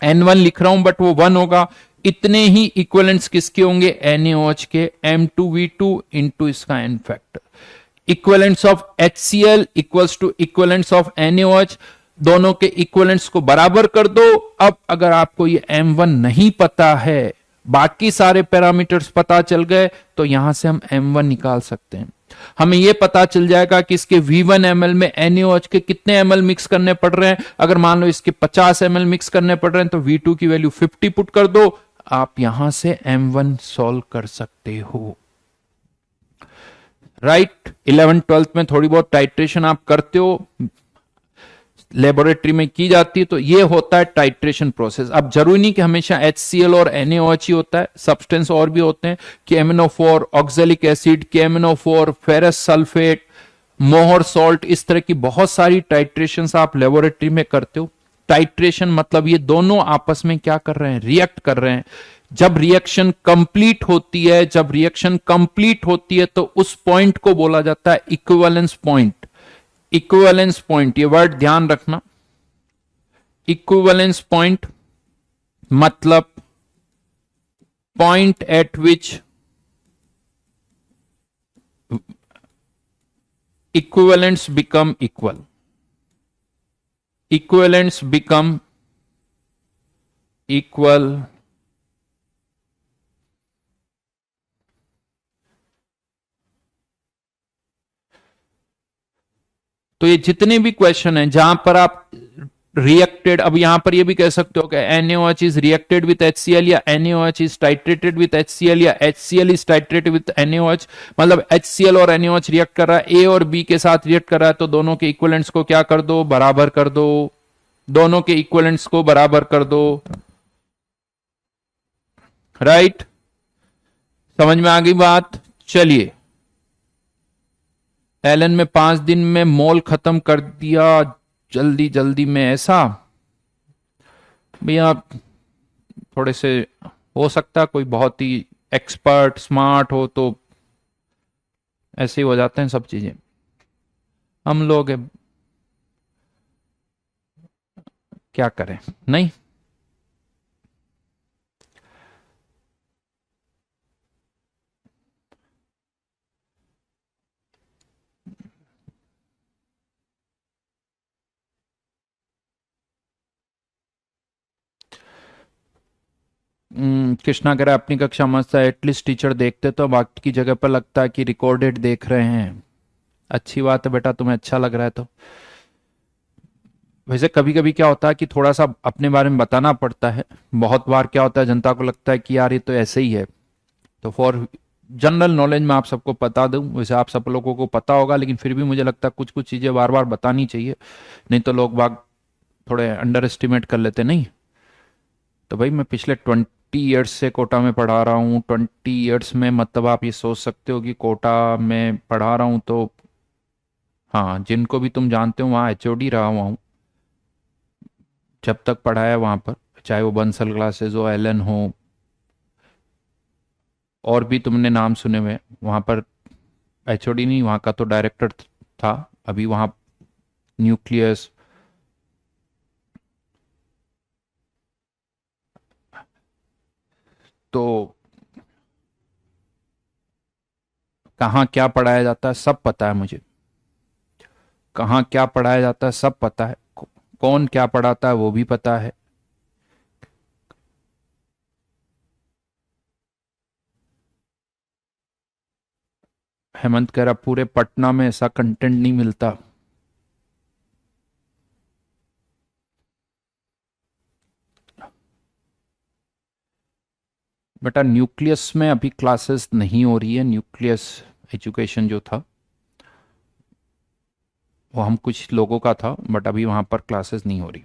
N1 लिख रहा हूं बट वो 1 होगा। इतने ही इक्विवेलेंट्स किसके होंगे, NaOH के, M2V2 इनटू इसका n factor. Equivalents of HCl equals to equivalents of NaOH, दोनों के इक्विवेलेंट्स को बराबर कर दो। अब अगर आपको ये M1 नहीं पता है, बाकी सारे पैरामीटर्स पता चल गए, तो यहां से हम M1 निकाल सकते हैं। हमें यह पता चल जाएगा कि इसके V1 ml में NaOH के कितने ml मिक्स करने पड़ रहे हैं। अगर मान लो इसके 50 ml मिक्स करने पड़ रहे हैं तो V2 की वैल्यू 50 पुट कर दो, आप यहां से M1 सॉल्व कर सकते हो। राइट 11th 12th में थोड़ी बहुत टाइट्रेशन आप करते हो, लेबोरेटरी में की जाती है, तो ये होता है टाइट्रेशन प्रोसेस। अब जरूरी नहीं कि हमेशा HCl और NaOH ही होता है, सब्सटेंस और भी होते हैं, KMnO4, oxalic acid, KMnO4, ferrous sulphate, मोहर सॉल्ट, इस तरह की बहुत सारी टाइट्रेशंस आप लेबोरेटरी में करते हो। टाइट्रेशन मतलब ये दोनों आपस में क्या कर रहे हैं, रिएक्ट कर रहे हैं। जब रिएक्शन कंप्लीट होती है, जब रिएक्शन कंप्लीट होती है तो उस पॉइंट को बोला जाता है इक्विवेलेंस पॉइंट। इक्विवेलेंस पॉइंट, ये वर्ड ध्यान रखना। इक्विवेलेंस पॉइंट मतलब पॉइंट एट विच equivalents become equal, equivalents become equal. तो ये जितने भी क्वेश्चन हैं जहां पर आप रिएक्टेड, अब यहां पर ये भी कह सकते हो कि NaOH is reacted with HCl या NaOH is titrated with HCl या HCl is titrated with NaOH, मतलब HCl और NaOH रिएक्ट कर रहा है, A और B के साथ रिएक्ट कर रहा है, तो दोनों के इक्विवेलेंट्स को क्या कर दो, बराबर कर दो। दोनों के इक्विवेलेंट्स को बराबर कर दो। राइट समझ में आ गई बात। चलिए, एलन में 5 दिन में मोल खत्म कर दिया जल्दी जल्दी में, ऐसा भैया थोड़े से हो सकता है कोई बहुत ही एक्सपर्ट स्मार्ट हो तो ऐसे ही हो जाते हैं सब चीजें। हम लोग क्या करें, नहीं कृष्णा कह रहा है अपनी कक्षा मस्त है, एटलीस्ट टीचर देखते तो बाकी की जगह पर लगता है कि रिकॉर्डेड देख रहे हैं। अच्छी बात है बेटा, तुम्हें अच्छा लग रहा है तो। वैसे कभी कभी क्या होता है कि थोड़ा सा अपने बारे में बताना पड़ता है। बहुत बार क्या होता है, जनता को लगता है कि यार ये तो ऐसे ही है। तो फॉर जनरल नॉलेज में आप सबको बता दूं, वैसे आप सब लोगों को पता होगा, लेकिन फिर भी मुझे लगता है कुछ कुछ चीजें बार बार बतानी चाहिए, नहीं तो लोग बाग थोड़े अंडर एस्टिमेट कर लेते नहीं। तो भाई मैं पिछले 20 ईयर्स से कोटा में पढ़ा रहा हूँ। 20 ईयर्स में मतलब आप ये सोच सकते हो कि कोटा में पढ़ा रहा हूँ तो हाँ, जिनको भी तुम जानते हो वहाँ HOD रहा हुआ हूँ जब तक पढ़ाया वहाँ पर, चाहे वो बंसल क्लासेस हो, एलन हो, और भी तुमने नाम सुने हुए। वहाँ पर HOD नहीं, वहाँ का तो डायरेक्टर था, अभी वहाँ न्यूक्लियस तो कहाँ क्या पढ़ाया जाता है सब पता है मुझे, कहाँ क्या पढ़ाया जाता है सब पता है, कौन क्या पढ़ाता है वो भी पता है। हेमंत कह रहा पूरे पटना में ऐसा कंटेंट नहीं मिलता। बेटा न्यूक्लियस में अभी क्लासेस नहीं हो रही है, न्यूक्लियस एजुकेशन जो था वो हम कुछ लोगों का था, बट अभी वहां पर क्लासेस नहीं हो रही।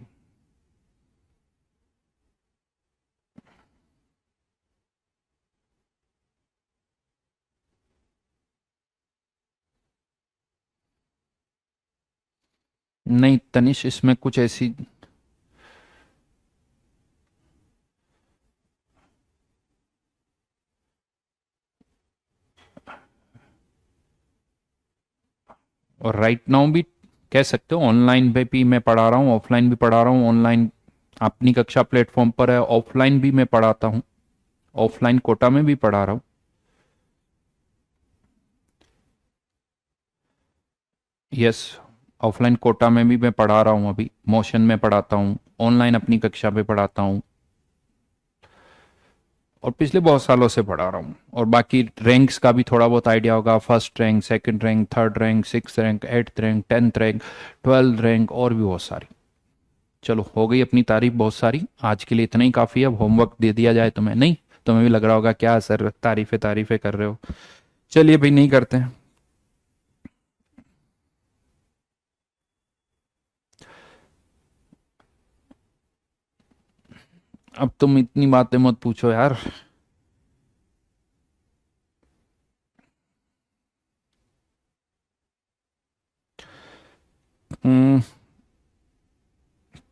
नहीं तनिष, इसमें कुछ ऐसी और राइट नाउ भी कह सकते हो ऑनलाइन पे भी मैं पढ़ा रहा हूँ, ऑफलाइन भी पढ़ा रहा हूँ। ऑनलाइन अपनी कक्षा प्लेटफॉर्म पर है, ऑफलाइन भी मैं पढ़ाता हूँ, ऑफलाइन कोटा में भी पढ़ा रहा हूँ। यस, ऑफलाइन कोटा में भी मैं पढ़ा रहा हूँ, अभी मोशन में पढ़ाता हूँ, ऑनलाइन अपनी कक्षा पे पढ़ाता हूँ और पिछले बहुत सालों से पढ़ा रहा हूँ। और बाकी रैंक्स का भी थोड़ा बहुत आइडिया होगा, first rank, second rank, third rank, six rank, eighth rank, tenth rank, twelfth rank और भी बहुत सारी। चलो हो गई अपनी तारीफ बहुत सारी, आज के लिए इतना ही काफ़ी है। अब होमवर्क दे दिया जाए तुम्हें, नहीं तुम्हें भी लग रहा होगा क्या सर तारीफे तारीफे कर रहे हो। चलिए भाई नहीं करते हैं। अब तुम इतनी बातें मत पूछो यार।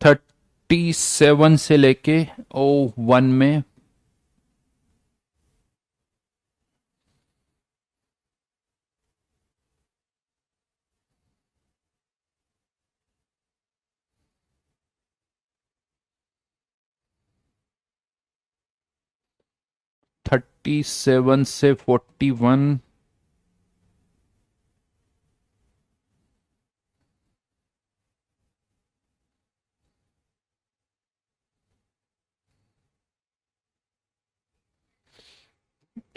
37 से लेके ओ 1 में 37 से 41,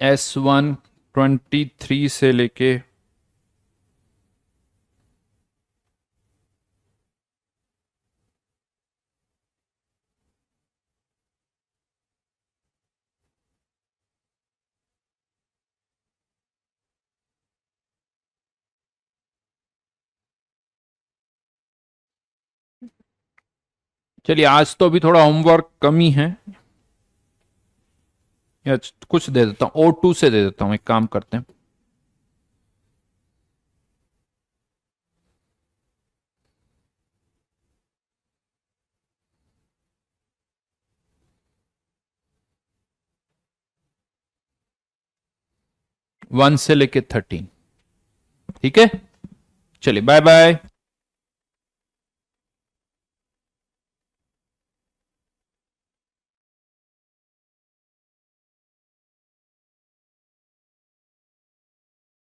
S1 23 से लेके चलिए आज तो अभी थोड़ा होमवर्क कम ही है, या कुछ दे देता हूँ O2 से दे देता हूँ, एक काम करते हैं। वन से लेके 13, ठीक है। चलिए बाय बाय।